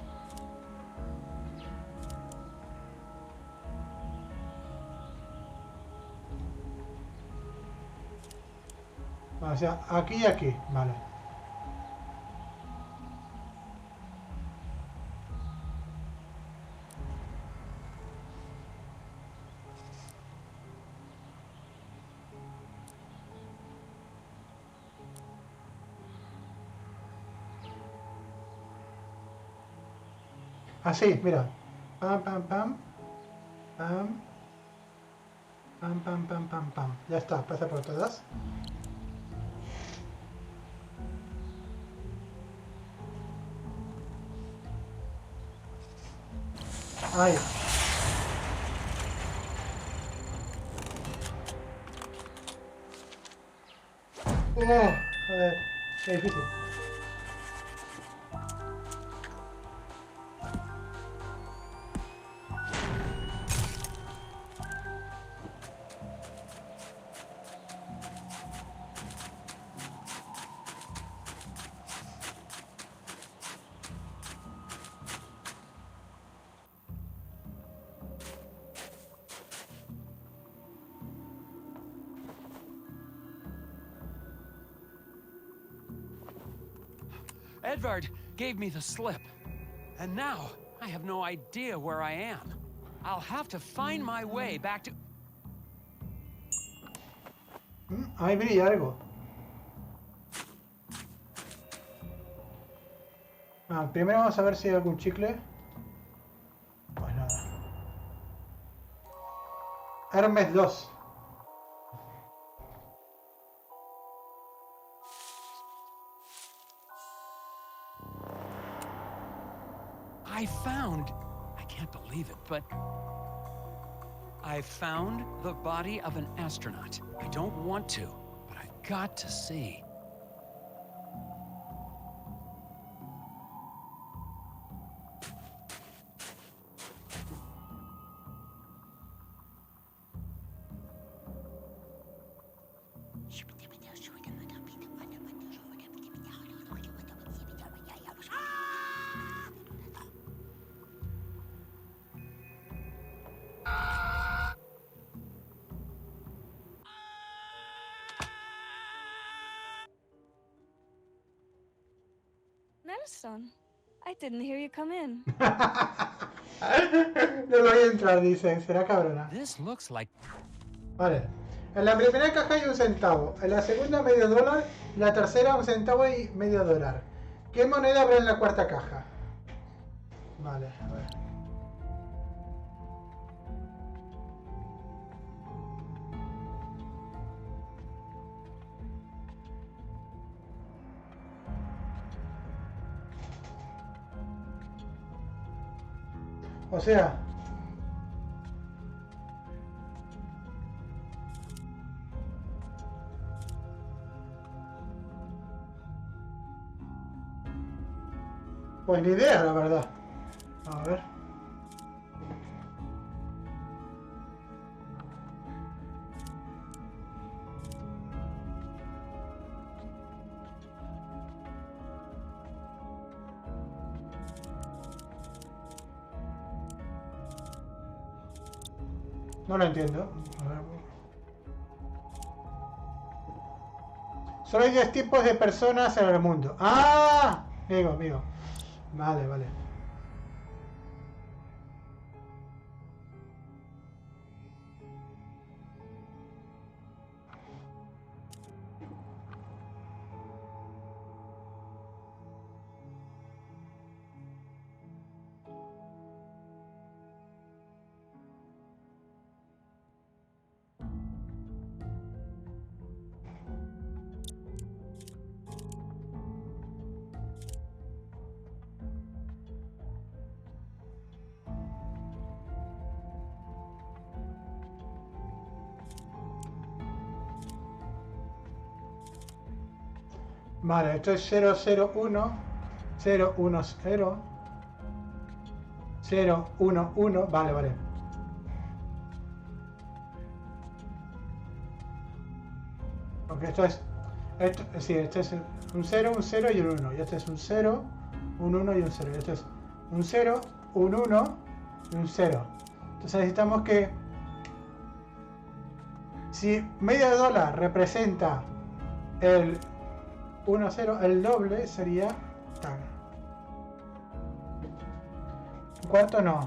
Vale, o sea, aquí y aquí, vale. Así, mira. Pam, pam, pam. Pam. Pam, pam, pam, pam, pam. Ya está, pasa por todas. Ahí. Joder, qué difícil. Edvard gave me the slip. And now, I have no idea where I am. I'll have to find my way back to... Ahí brilla algo. Primero vamos a ver si hay algún chicle. Pues nada. Hermes 2. I found... I can't believe it, but... I found the body of an astronaut. I don't want to, but I've got to see. Nelson, I didn't hear you come in. No voy a entrar, dice. Será cabrona. This looks like... Vale. En la primera caja hay 1 centavo. En la segunda medio dólar. En la tercera 1 centavo y medio dólar. ¿Qué moneda habrá en la cuarta caja? Vale, a ver. O sea, pues ni idea, la verdad. A ver. No lo entiendo. A ver. Solo hay 10 tipos de personas en el mundo. ¡Ah! Amigo. Vale, vale. Vale, esto es 001, 010, 011, vale. Porque esto es, esto es un 0, un 0 y un 1. Y este es un 0, un 1 y un 0. Y esto es un 0, un 1 y un 0. Entonces necesitamos que, si medio dólar representa el 1, 0, el doble sería tal. Un cuarto no.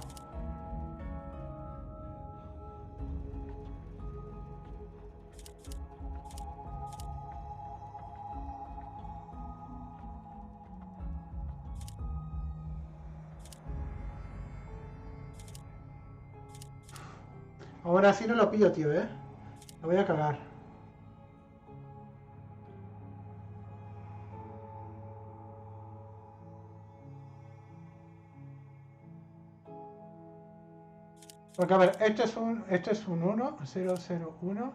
Ahora sí no lo pillo, tío, Lo voy a cagar. Porque a ver, esto es un 1, 0, 0, 1.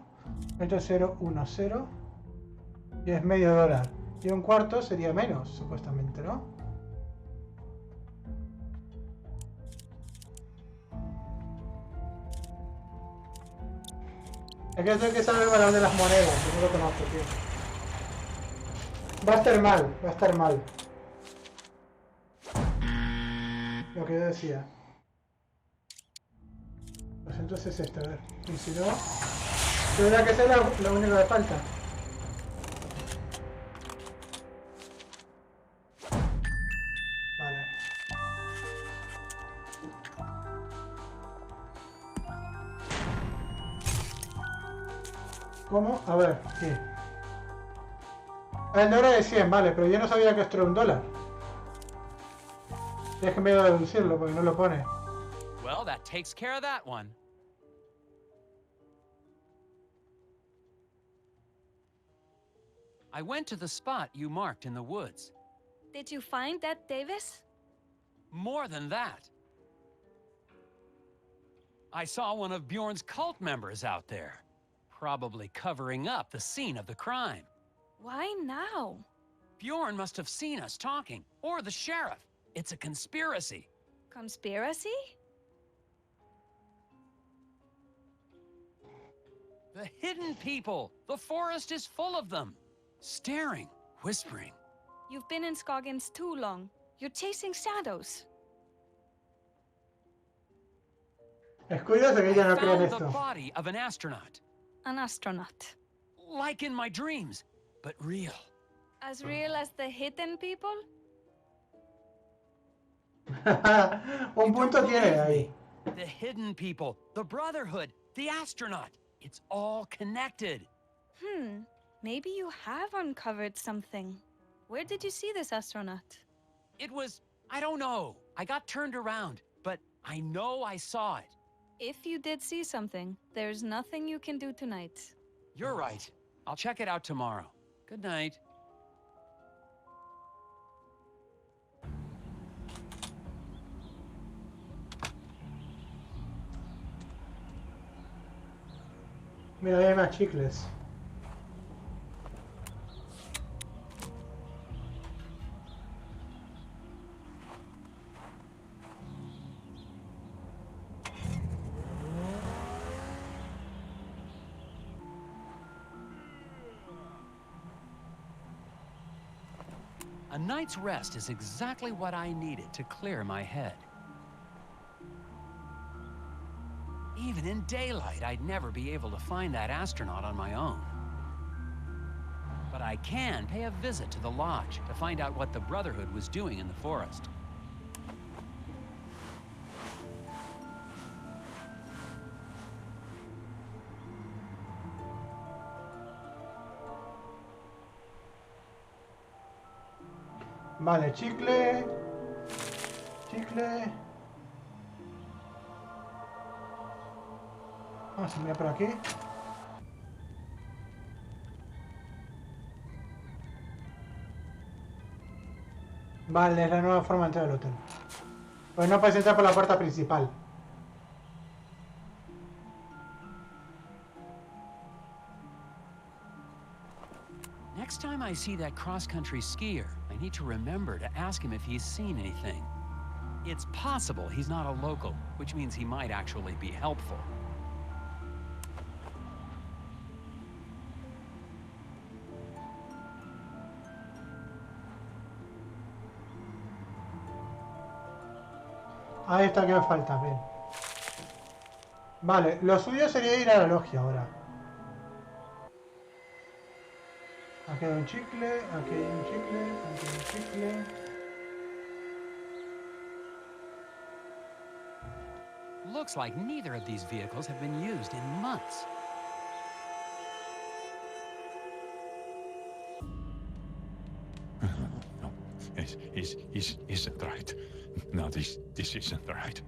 Esto es 0, 1, 0. Y es medio dólar. Y un cuarto sería menos, supuestamente, ¿no? Es que esto es que sabe el valor de las monedas, yo no lo conozco, tío. Va a estar mal. Lo que yo decía. Pues entonces esto, a ver. Y si no, tendrá que ser lo único que falta. Vale. ¿Cómo? A ver, sí. El dólar es 100, vale, pero yo no sabía que esto era un dólar. Déjeme deducirlo porque no lo pone. Well, that takes care of that one. I went to the spot you marked in the woods. Did you find that, Davis? More than that. I saw one of Bjorn's cult members out there, probably covering up the scene of the crime. Why now? Bjorn must have seen us talking, or the sheriff. It's a conspiracy. Conspiracy? The hidden people! The forest is full of them! Staring, whispering. You've been in Scoggins too long. You're chasing shadows. Es curioso que ella no cree en I found the esto. body of an astronaut. An astronaut. Like in my dreams, but real. As real as the hidden people? Un You don't punto tiene believe ahí. me? The hidden people, the Brotherhood, the astronaut. It's all connected. Maybe you have uncovered something. Where did you see this astronaut? It was, I don't know. I got turned around, but I know I saw it. If you did see something, there's nothing you can do tonight. You're right. I'll check it out tomorrow. Good night. Mira, hay más chicles. A night's rest is exactly what I needed to clear my head. Even in daylight, I'd never be able to find that astronaut on my own. But I can pay a visit to the lodge to find out what the Brotherhood was doing in the forest. Vale, chicle. Chicle. Vamos a mirar por aquí. Vale, es la nueva forma de entrar al hotel. Pues no puedes entrar por la puerta principal. Next time I see that cross-country skier, I need to remember to ask him if he's seen anything. It's possible he's not a local, which means he might actually be helpful. Ahí está, que me falta, bien. Vale, lo suyo sería ir a la logia ahora. Aquí hay un chicle, aquí hay un chicle, aquí hay un chicle. Looks like neither of these vehicles have been used in months. No, isn't right. No, this isn't right.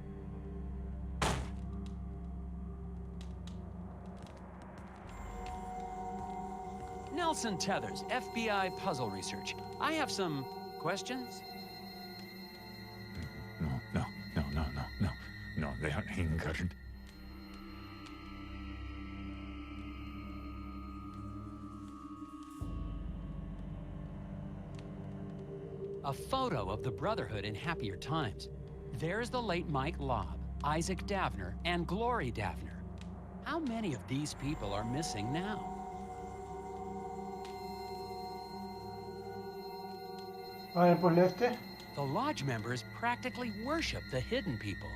Nelson Tethers, FBI Puzzle Research. I have some questions. No, they are anchored. A photo of the Brotherhood in happier times. There's the late Mike Lobb, Isaac Davner, and Glory Davner. How many of these people are missing now? A ver, el puzzle este. The lodge members practically worship the hidden people.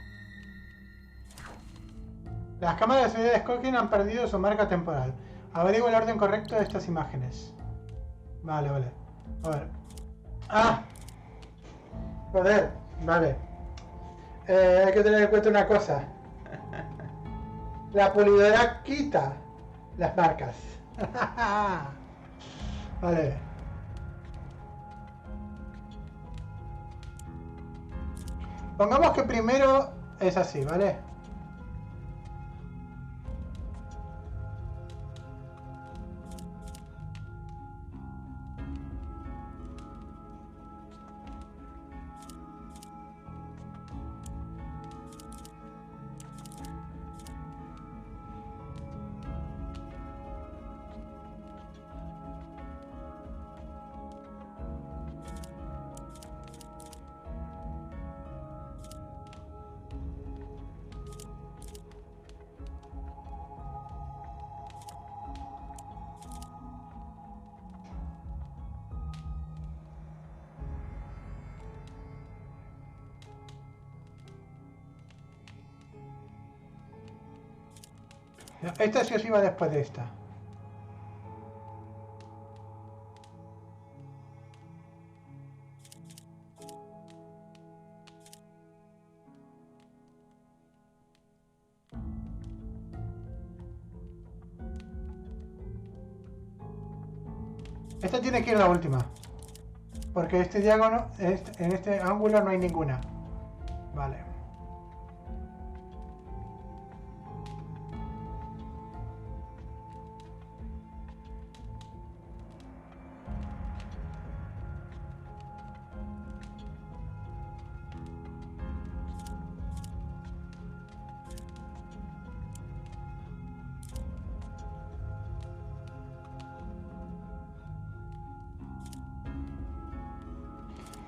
Las cámaras de seguridad de Skokin han perdido su marca temporal. Averigua el orden correcto de estas imágenes. Vale, vale. A ver. ¡Ah! Joder, vale. Hay que tener en cuenta una cosa. La pulidora quita las marcas. Vale. Pongamos que primero es así, ¿vale? Esta sí os iba después de esta. Esta tiene que ir la última. Porque este diágono, en este ángulo no hay ninguna. Vale.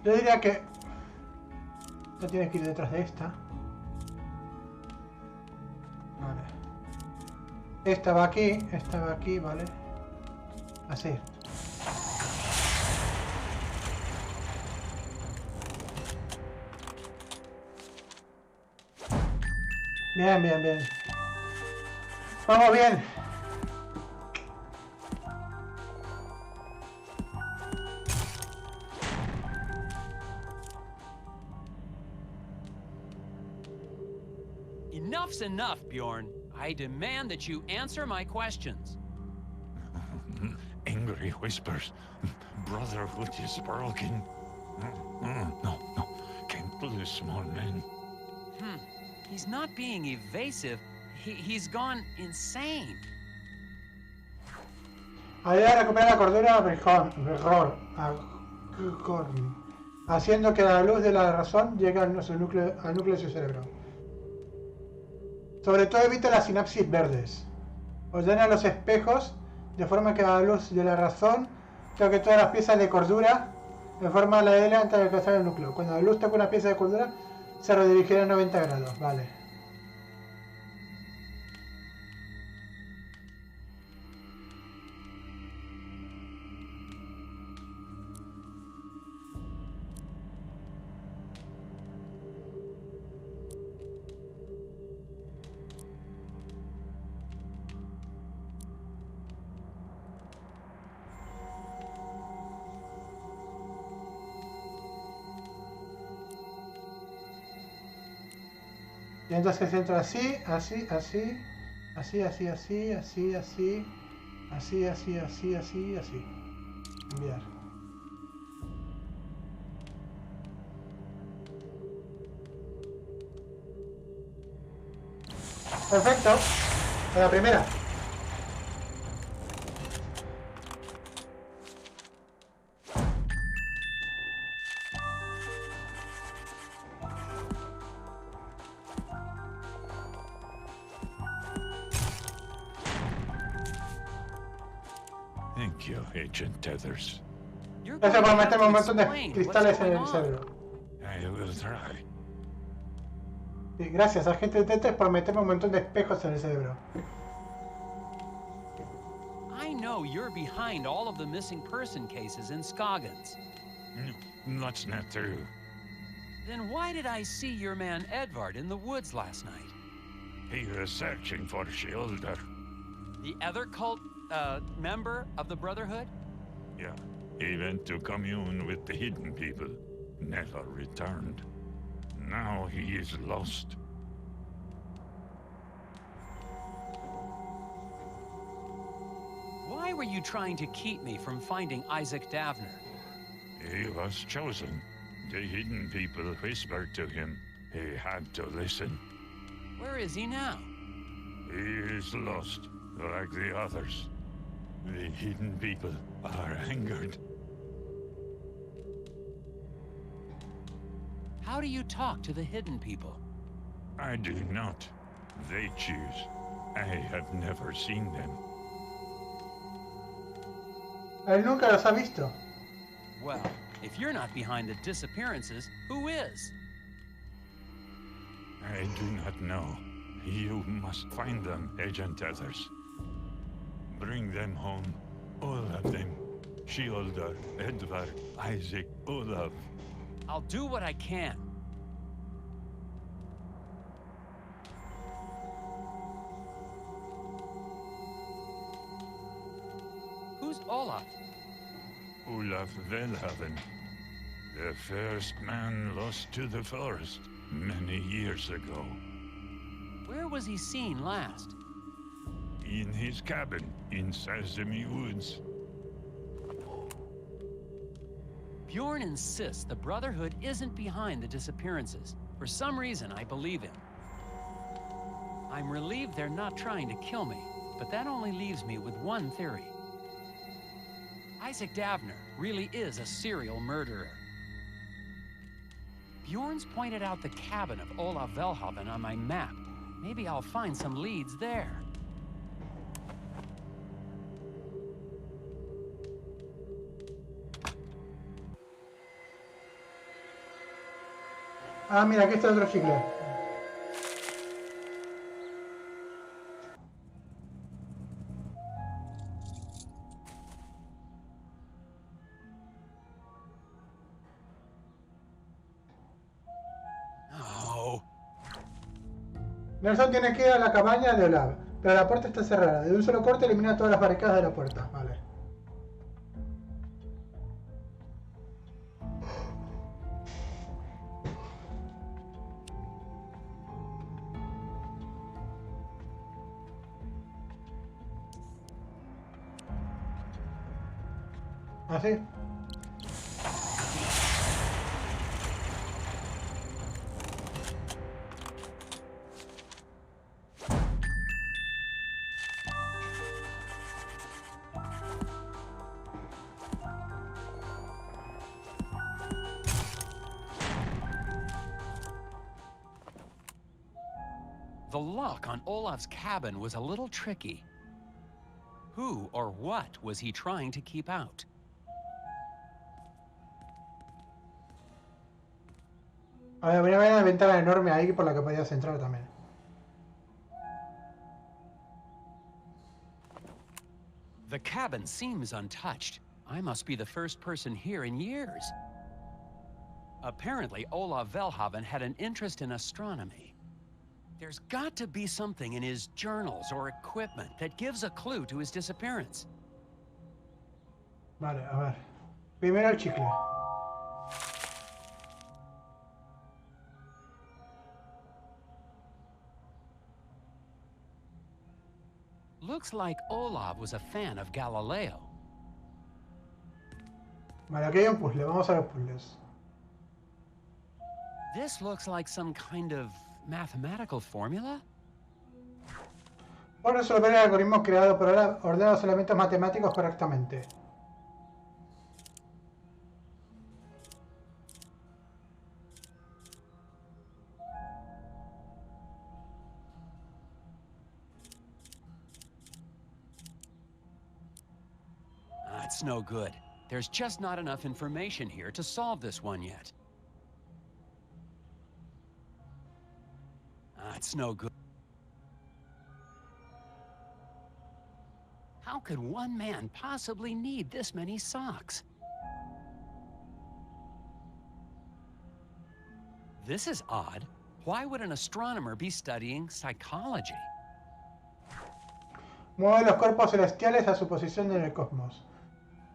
Yo diría que esta tiene que ir detrás de esta. Vale. Esta va aquí, vale. Así. Bien, bien, bien. Vamos bien. Enough's enough, Bjorn. I demand that you answer my questions. Angry whispers. Brotherhood is broken. No. Can't lose small men. He's not being evasive. He's gone insane. Ayuda a recuperar la cordura haciendo que la luz de la razón llegue al núcleo de su cerebro. Sobre todo evita las sinapsis verdes. Ordena los espejos de forma que la luz de la razón toque todas las piezas de cordura de forma la L antes de alcanzar el núcleo. Cuando la luz toque una pieza de cordura, se redirigirá a 90 grados. Vale. Y entonces entra así. Enviar. Perfecto. A la primera. Thank you, Agent Tethers. You're Gracias going por to have meterme un to montón de explain what's cristales en going el on. cerebro. I will try. Sí, gracias, agente Tetes, por meterme un montón de espejos en el cerebro. I know you're behind all of the missing person cases in Scoggins. That's not true. Then why did I see your man Edvard in the woods last night? He was searching for Shielder. The other cult member of the Brotherhood? Yeah, he went to commune with the hidden people. Never returned. Now he is lost. Why were you trying to keep me from finding Isaac Davner? He was chosen. The hidden people whispered to him. He had to listen. Where is he now? He is lost, like the others. The hidden people are angered. How do you talk to the hidden people? I do not. They choose. I have never seen them. Él nunca los ha visto. Well, if you're not behind the disappearances, who is? I do not know. You must find them, Agent Tethers. Bring them home. All of them. Shielder, Edvard, Isaac, Olaf. I'll do what I can. Who's Olaf? Olaf Velhaven. The first man lost to the forest many years ago. Where was he seen last? In his cabin in Sesame Woods. Bjorn insists the Brotherhood isn't behind the disappearances. For some reason, I believe him. I'm relieved they're not trying to kill me, but that only leaves me with one theory. Isaac Davner really is a serial murderer. Bjorn's pointed out the cabin of Olaf Velhaven on my map. Maybe I'll find some leads there. Ah, mira, aquí está otro chicle. Oh. Nelson tiene que ir a la cabaña de Olaf, pero la puerta está cerrada. De un solo corte elimina todas las barricadas de la puerta. Vale. ¿Así? The lock on Olaf's cabin was a little tricky. Who or what was he trying to keep out? A ver, había una ventana enorme ahí por la que podías entrar también. The cabin seems untouched. I must be the first person here in years. Apparently, Olaf Velhaven had an interest in astronomy. There's got to be something in his journals or equipment that gives a clue to his disappearance. Vale, a ver. Primero el chicle. Looks like Olaf was a fan of Galileo. Vale, aquí hay un puzzle. Vamos a los puzzles. This looks like some kind of mathematical formula? Por resolver el algoritmo creado por ahora, ordena los elementos matemáticos correctamente. That's no good. There's just not enough information here to solve this one yet. That's no good. How could one man possibly need this many socks? This is odd. Why would an astronomer be studying psychology? Mueve los cuerpos celestiales a su posición en el cosmos.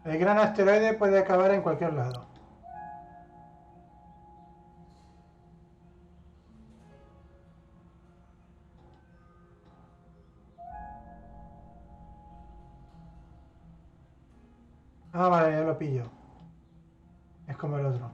El gran asteroide puede acabar en cualquier lado. Ah, vale, ya lo pillo. Es como el otro.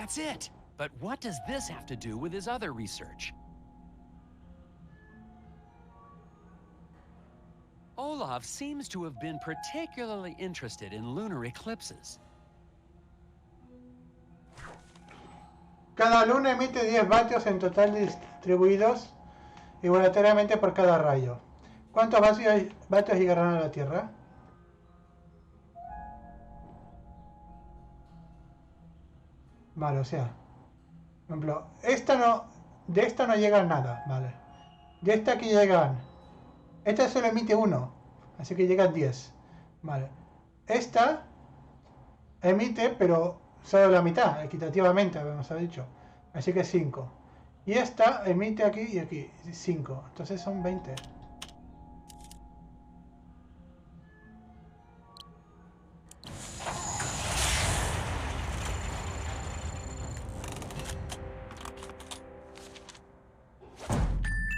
That's it. But what does this have to do with his other research? Olaf seems to have been particularly interested in lunar eclipses. Cada luna emite 10 vatios en total distribuidos igualitariamente por cada rayo. ¿Cuántos vatios llegarán a la Tierra? Vale, o sea, por ejemplo, de esta no llega nada, vale. De esta aquí llegan, esta solo emite 1, así que llegan 10, vale. Esta emite, pero solo la mitad, equitativamente, habíamos dicho, así que 5. Y esta emite aquí y aquí, 5, entonces son 20.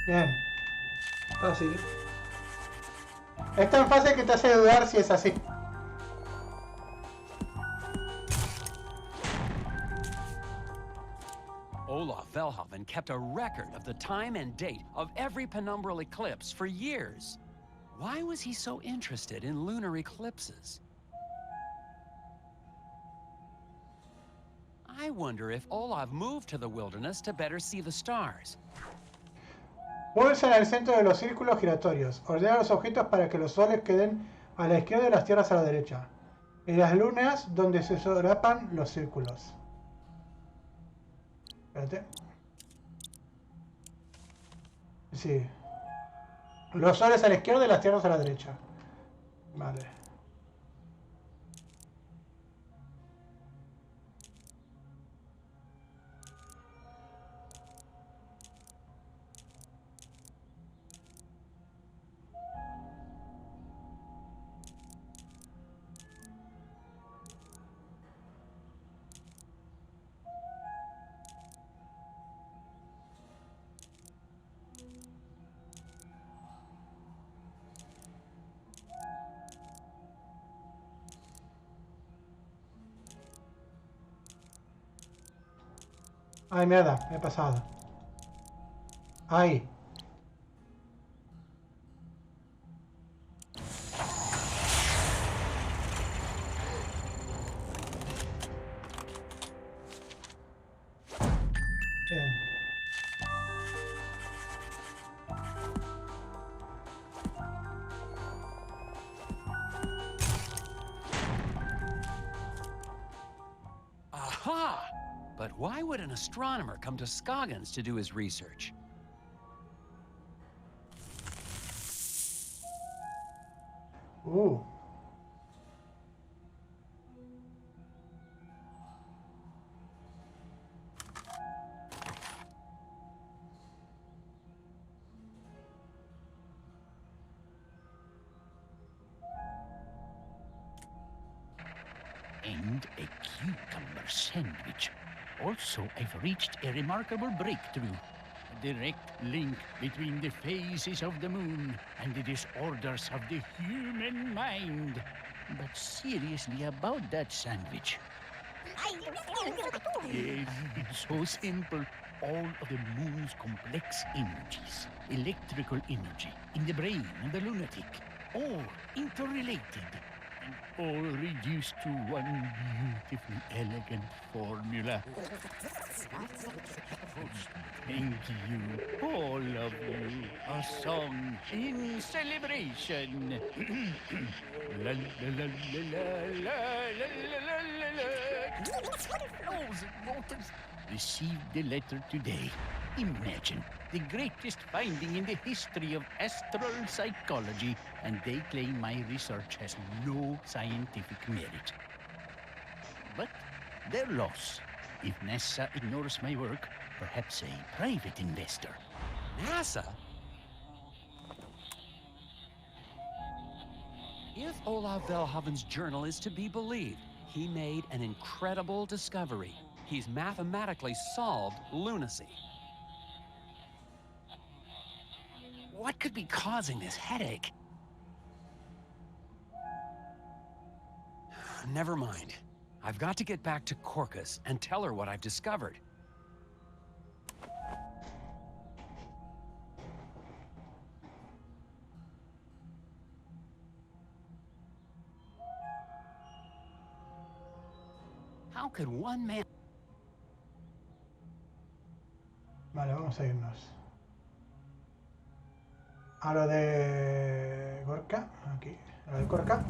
Bien, fácil. Es tan fácil que te hace dudar si es así. Olaf Velhaven kept a record of the time and date of every penumbral eclipse for years. Why was he so interested in lunar eclipses? I wonder if Olaf moved to the wilderness to better see the stars. Pulsa en el centro de los círculos giratorios. Ordena los objetos para que los soles queden a la izquierda y las tierras a la derecha. Y las lunas donde se solapan los círculos. Espérate. Sí. Los soles a la izquierda y las tierras a la derecha. Vale. Ay, mierda, me he pasado. Ahí. Bien. Aha! But why would an astronomer come to Scoggins to do his research? And a cucumber sandwich. Also, I've reached a remarkable breakthrough. A direct link between the phases of the moon and the disorders of the human mind. But seriously about that sandwich. Yes, it's so simple. All of the moon's complex energies, electrical energy, in the brain and the lunatic, all interrelated. And all reduced to one beautiful, elegant formula. Thank you, all of you. A song in celebration. La la la la la la la la la. Flows and waters. Received the letter today. Imagine, the greatest finding in the history of astral psychology, and they claim my research has no scientific merit. But their loss. If NASA ignores my work, perhaps a private investor. NASA? If Olaf Velhaven's journal is to be believed, he made an incredible discovery. He's mathematically solved lunacy. What could be causing this headache? Never mind. I've got to get back to Corcus and tell her what I've discovered. How could one man... Vale, vamos a irnos. A lo de Gorka, aquí, a lo de Gorka.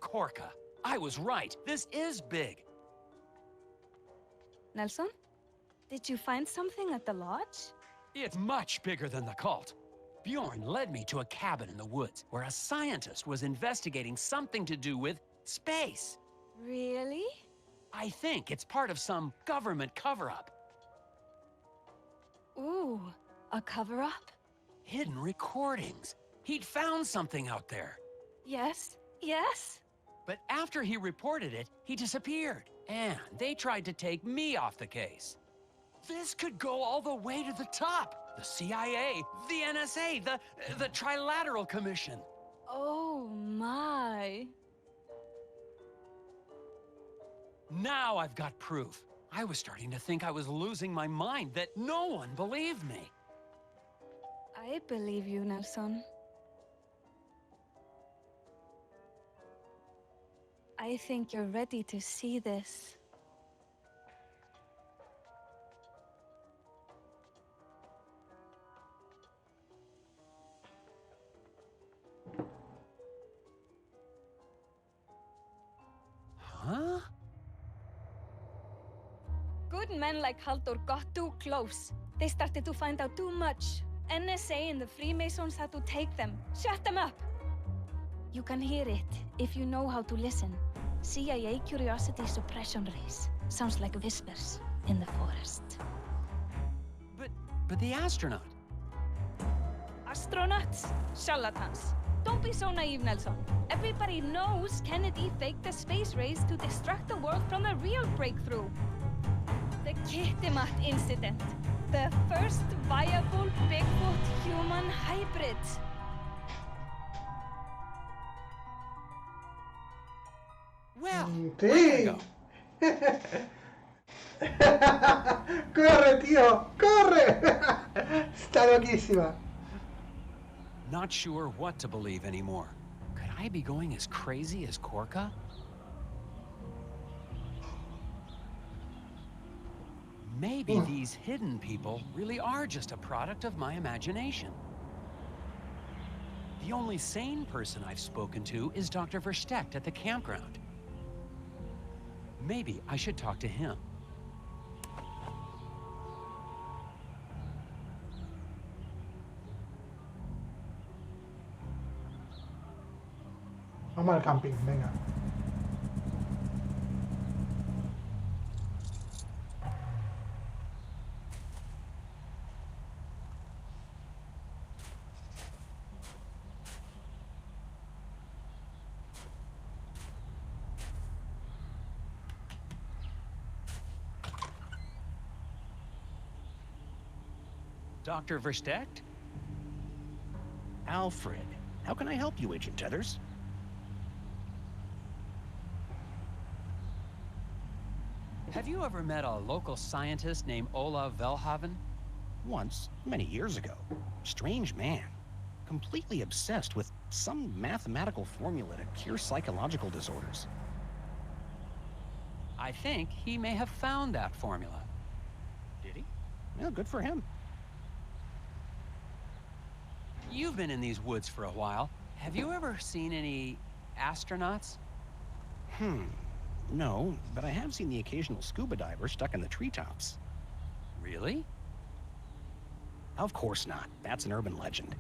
Korka, I was right. This is big. Nelson, did you find something at the lodge? It's much bigger than the cult. Bjorn led me to a cabin in the woods where a scientist was investigating something to do with space. Really? I think it's part of some government cover-up. Ooh, a cover-up? Hidden recordings. He'd found something out there. Yes, yes. But after he reported it, he disappeared. And they tried to take me off the case. This could go all the way to the top. The CIA, the NSA, the Trilateral Commission. Oh my. Now I've got proof. I was starting to think I was losing my mind, that no one believed me. I believe you, Nelson. I think you're ready to see this. Huh? Good men like Haldur got too close. They started to find out too much. NSA and the Freemasons had to take them, shut them up. You can hear it if you know how to listen. CIA curiosity suppression rays. Sounds like whispers in the forest. But the astronaut. Astronauts? Charlatans. Don't be so naive, Nelson. Everybody knows Kennedy faked the space race to distract the world from the real breakthrough. The Kittimat incident. The first viable Bigfoot-human hybrid. Well, Sí. Corre, tío, corre. Está loquísima. Not sure what to believe anymore. Could I be going as crazy as Korka? Maybe these hidden people really are just a product of my imagination. The only sane person I've spoken to is Dr. Verstecht at the campground. Maybe I should talk to him. Vamos al camping, venga. Dr. Verstecht? Alfred, how can I help you, Agent Tethers? Have you ever met a local scientist named Ola Velhaven? Once, many years ago. Strange man. Completely obsessed with some mathematical formula to cure psychological disorders. I think he may have found that formula. Did he? Well, good for him. You've been in these woods for a while. Have you ever seen any astronauts? No, but I have seen the occasional scuba diver stuck in the treetops. Really? Of course not. That's an urban legend.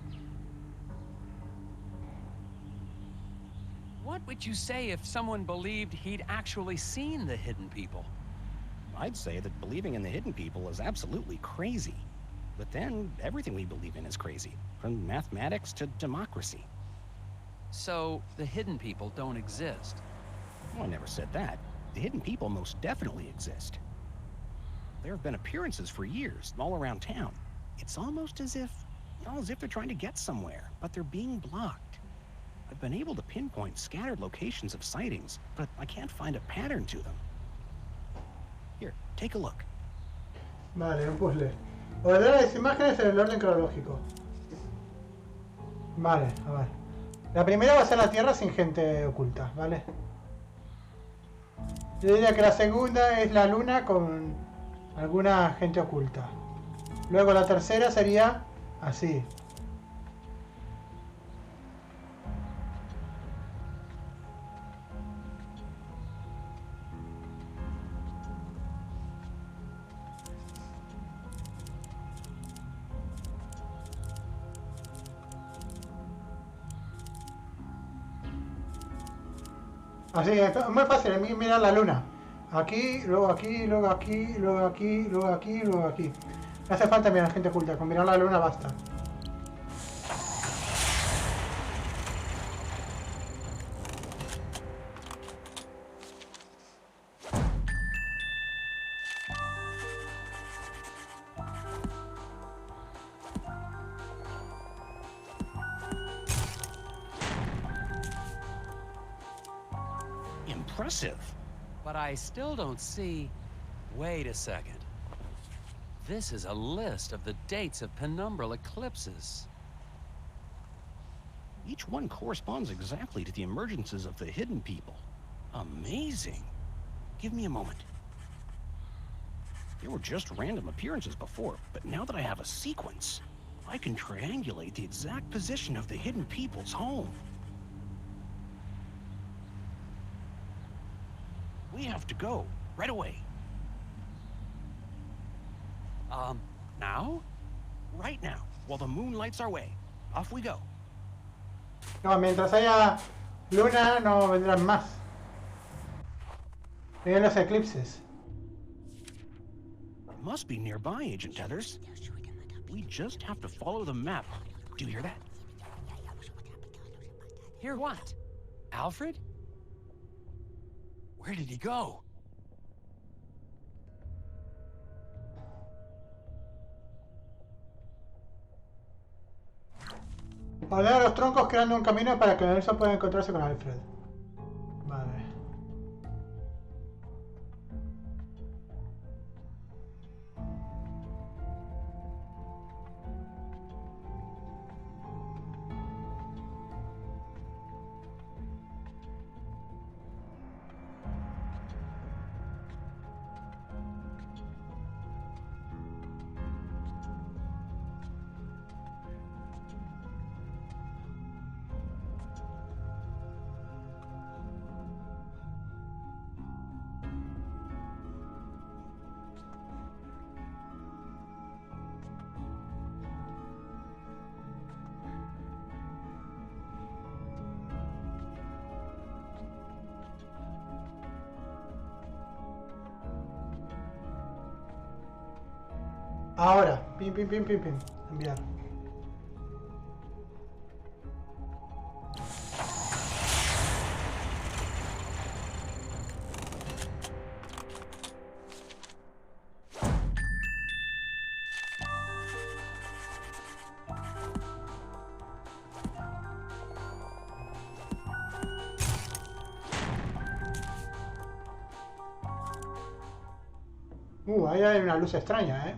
What would you say if someone believed he'd actually seen the hidden people? I'd say that believing in the hidden people is absolutely crazy. But then, everything we believe in is crazy, from mathematics to democracy. So, the hidden people don't exist? Well, I never said that. The hidden people most definitely exist. There have been appearances for years, all around town. It's almost as if they're trying to get somewhere, but they're being blocked. I've been able to pinpoint scattered locations of sightings, but I can't find a pattern to them. Here, take a look. Vale, un puzzle. Ordena las imágenes en el orden cronológico. Vale, a ver. La primera va a ser la Tierra sin gente oculta, ¿vale? Yo diría que la segunda es la Luna con alguna gente oculta. Luego la tercera sería así. Así, es muy fácil, mirar la luna. Aquí, luego aquí, luego aquí, luego aquí, luego aquí, luego aquí. No hace falta mirar gente oculta, con mirar la luna basta. Impressive. But I still don't see... Wait a second. This is a list of the dates of penumbral eclipses. Each one corresponds exactly to the emergences of the hidden people. Amazing. Give me a moment. They were just random appearances before, but now that I have a sequence, I can triangulate the exact position of the hidden people's home. We have to go, right away. Now? Right now, while the moon lights our way. Off we go. No, mientras haya luna no vendrán más. Vienen los eclipses. It must be nearby, Agent Tethers. We just have to follow the map. Do you hear that? Hear what? Alfred? Where did he go? Ordena los troncos creando un camino para que Nelson pueda encontrarse con Alfred. Vale. Ahora, pim, pim, pim, pim, pim. Enviar. Ahí hay una luz extraña, ¿eh?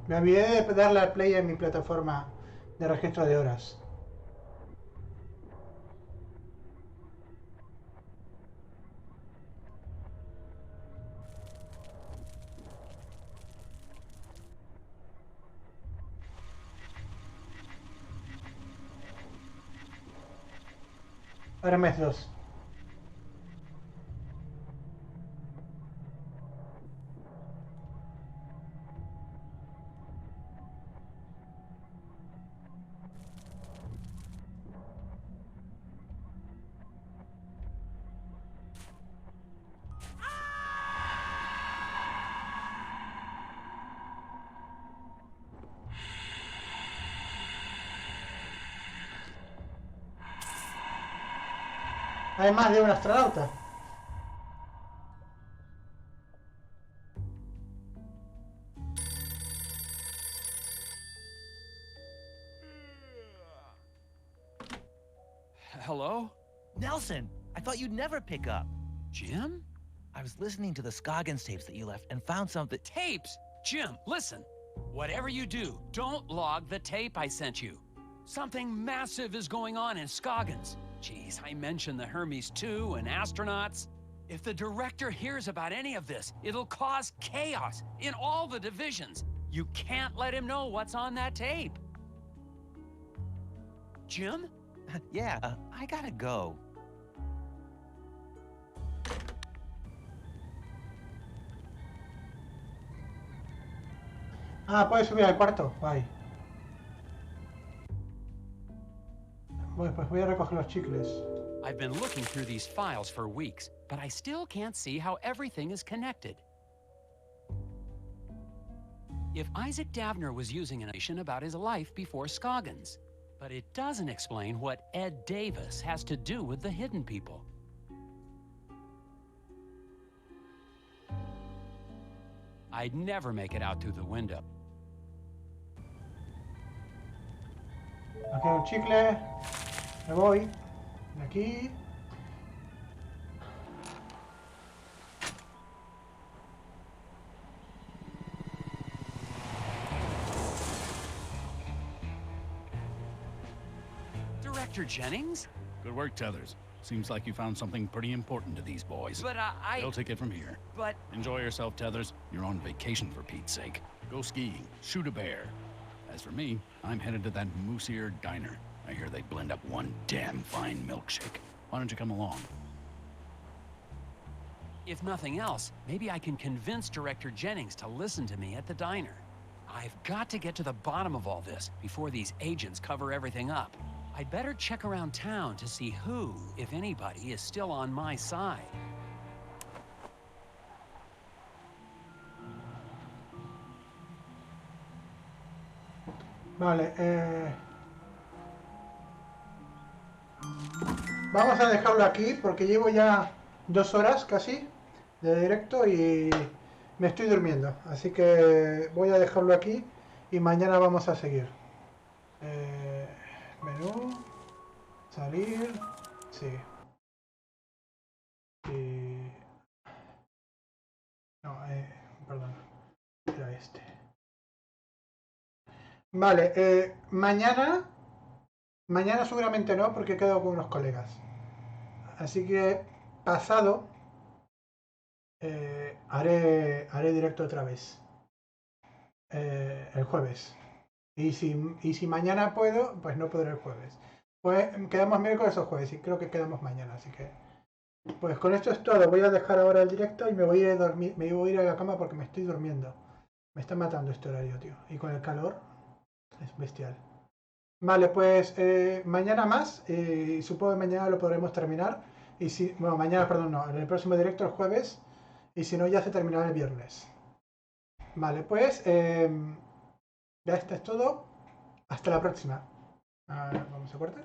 Me olvidé de darle al play en mi plataforma de registro de horas. Hermes 2. Hay más de un astronauta. Hello? Nelson, I thought you'd never pick up. Jim? I was listening to the Scoggins tapes that you left and found something. Tapes? Jim, listen. Whatever you do, don't log the tape I sent you. Something massive is going on in Scoggins. Geez, I mentioned the Hermes 2 and astronauts. If the director hears about any of this, it'll cause chaos in all the divisions. You can't let him know what's on that tape. Jim? Yeah, I gotta go. Ah, puedes subir al cuarto. Guay. Bueno, pues voy a recoger los chicles. I've been looking through these files for weeks, but I still can't see how everything is connected. If Isaac Davner was using information about his life before Scoggins, but it doesn't explain what Ed Davis has to do with the hidden people. I'd never make it out through the window. Aquí hay un chicle. Me voy. De aquí. Director Jennings? Good work, Tethers. Seems like you found something pretty important to these boys. But They'll take it from here. But... Enjoy yourself, Tethers. You're on vacation, for Pete's sake. Go skiing, shoot a bear. As for me, I'm headed to that Moose-Ear diner. I hear they blend up one damn fine milkshake. Why don't you come along? If nothing else, maybe I can convince Director Jennings to listen to me at the diner. I've got to get to the bottom of all this before these agents cover everything up. I'd better check around town to see who, if anybody, is still on my side. Vale, vamos a dejarlo aquí porque llevo ya 2 horas casi de directo y me estoy durmiendo. Así que voy a dejarlo aquí y mañana vamos a seguir. Menú, salir, sí. Y... No, perdón, era este. Vale, mañana seguramente no, porque he quedado con unos colegas. Así que pasado haré directo otra vez. El jueves. Y si mañana puedo, pues no podré el jueves. Pues quedamos miércoles o jueves y creo que quedamos mañana, así que... Pues con esto es todo. Voy a dejar ahora el directo y me voy a ir a dormir, me voy a ir a la cama porque me estoy durmiendo. Me está matando este horario, tío. Y con el calor es bestial. Vale, pues mañana más. Supongo que mañana lo podremos terminar. Y si, bueno, mañana, perdón, no. En el próximo directo el jueves. Y si no, ya se terminará el viernes. Vale, pues ya está es todo. Hasta la próxima. Vamos a cortar.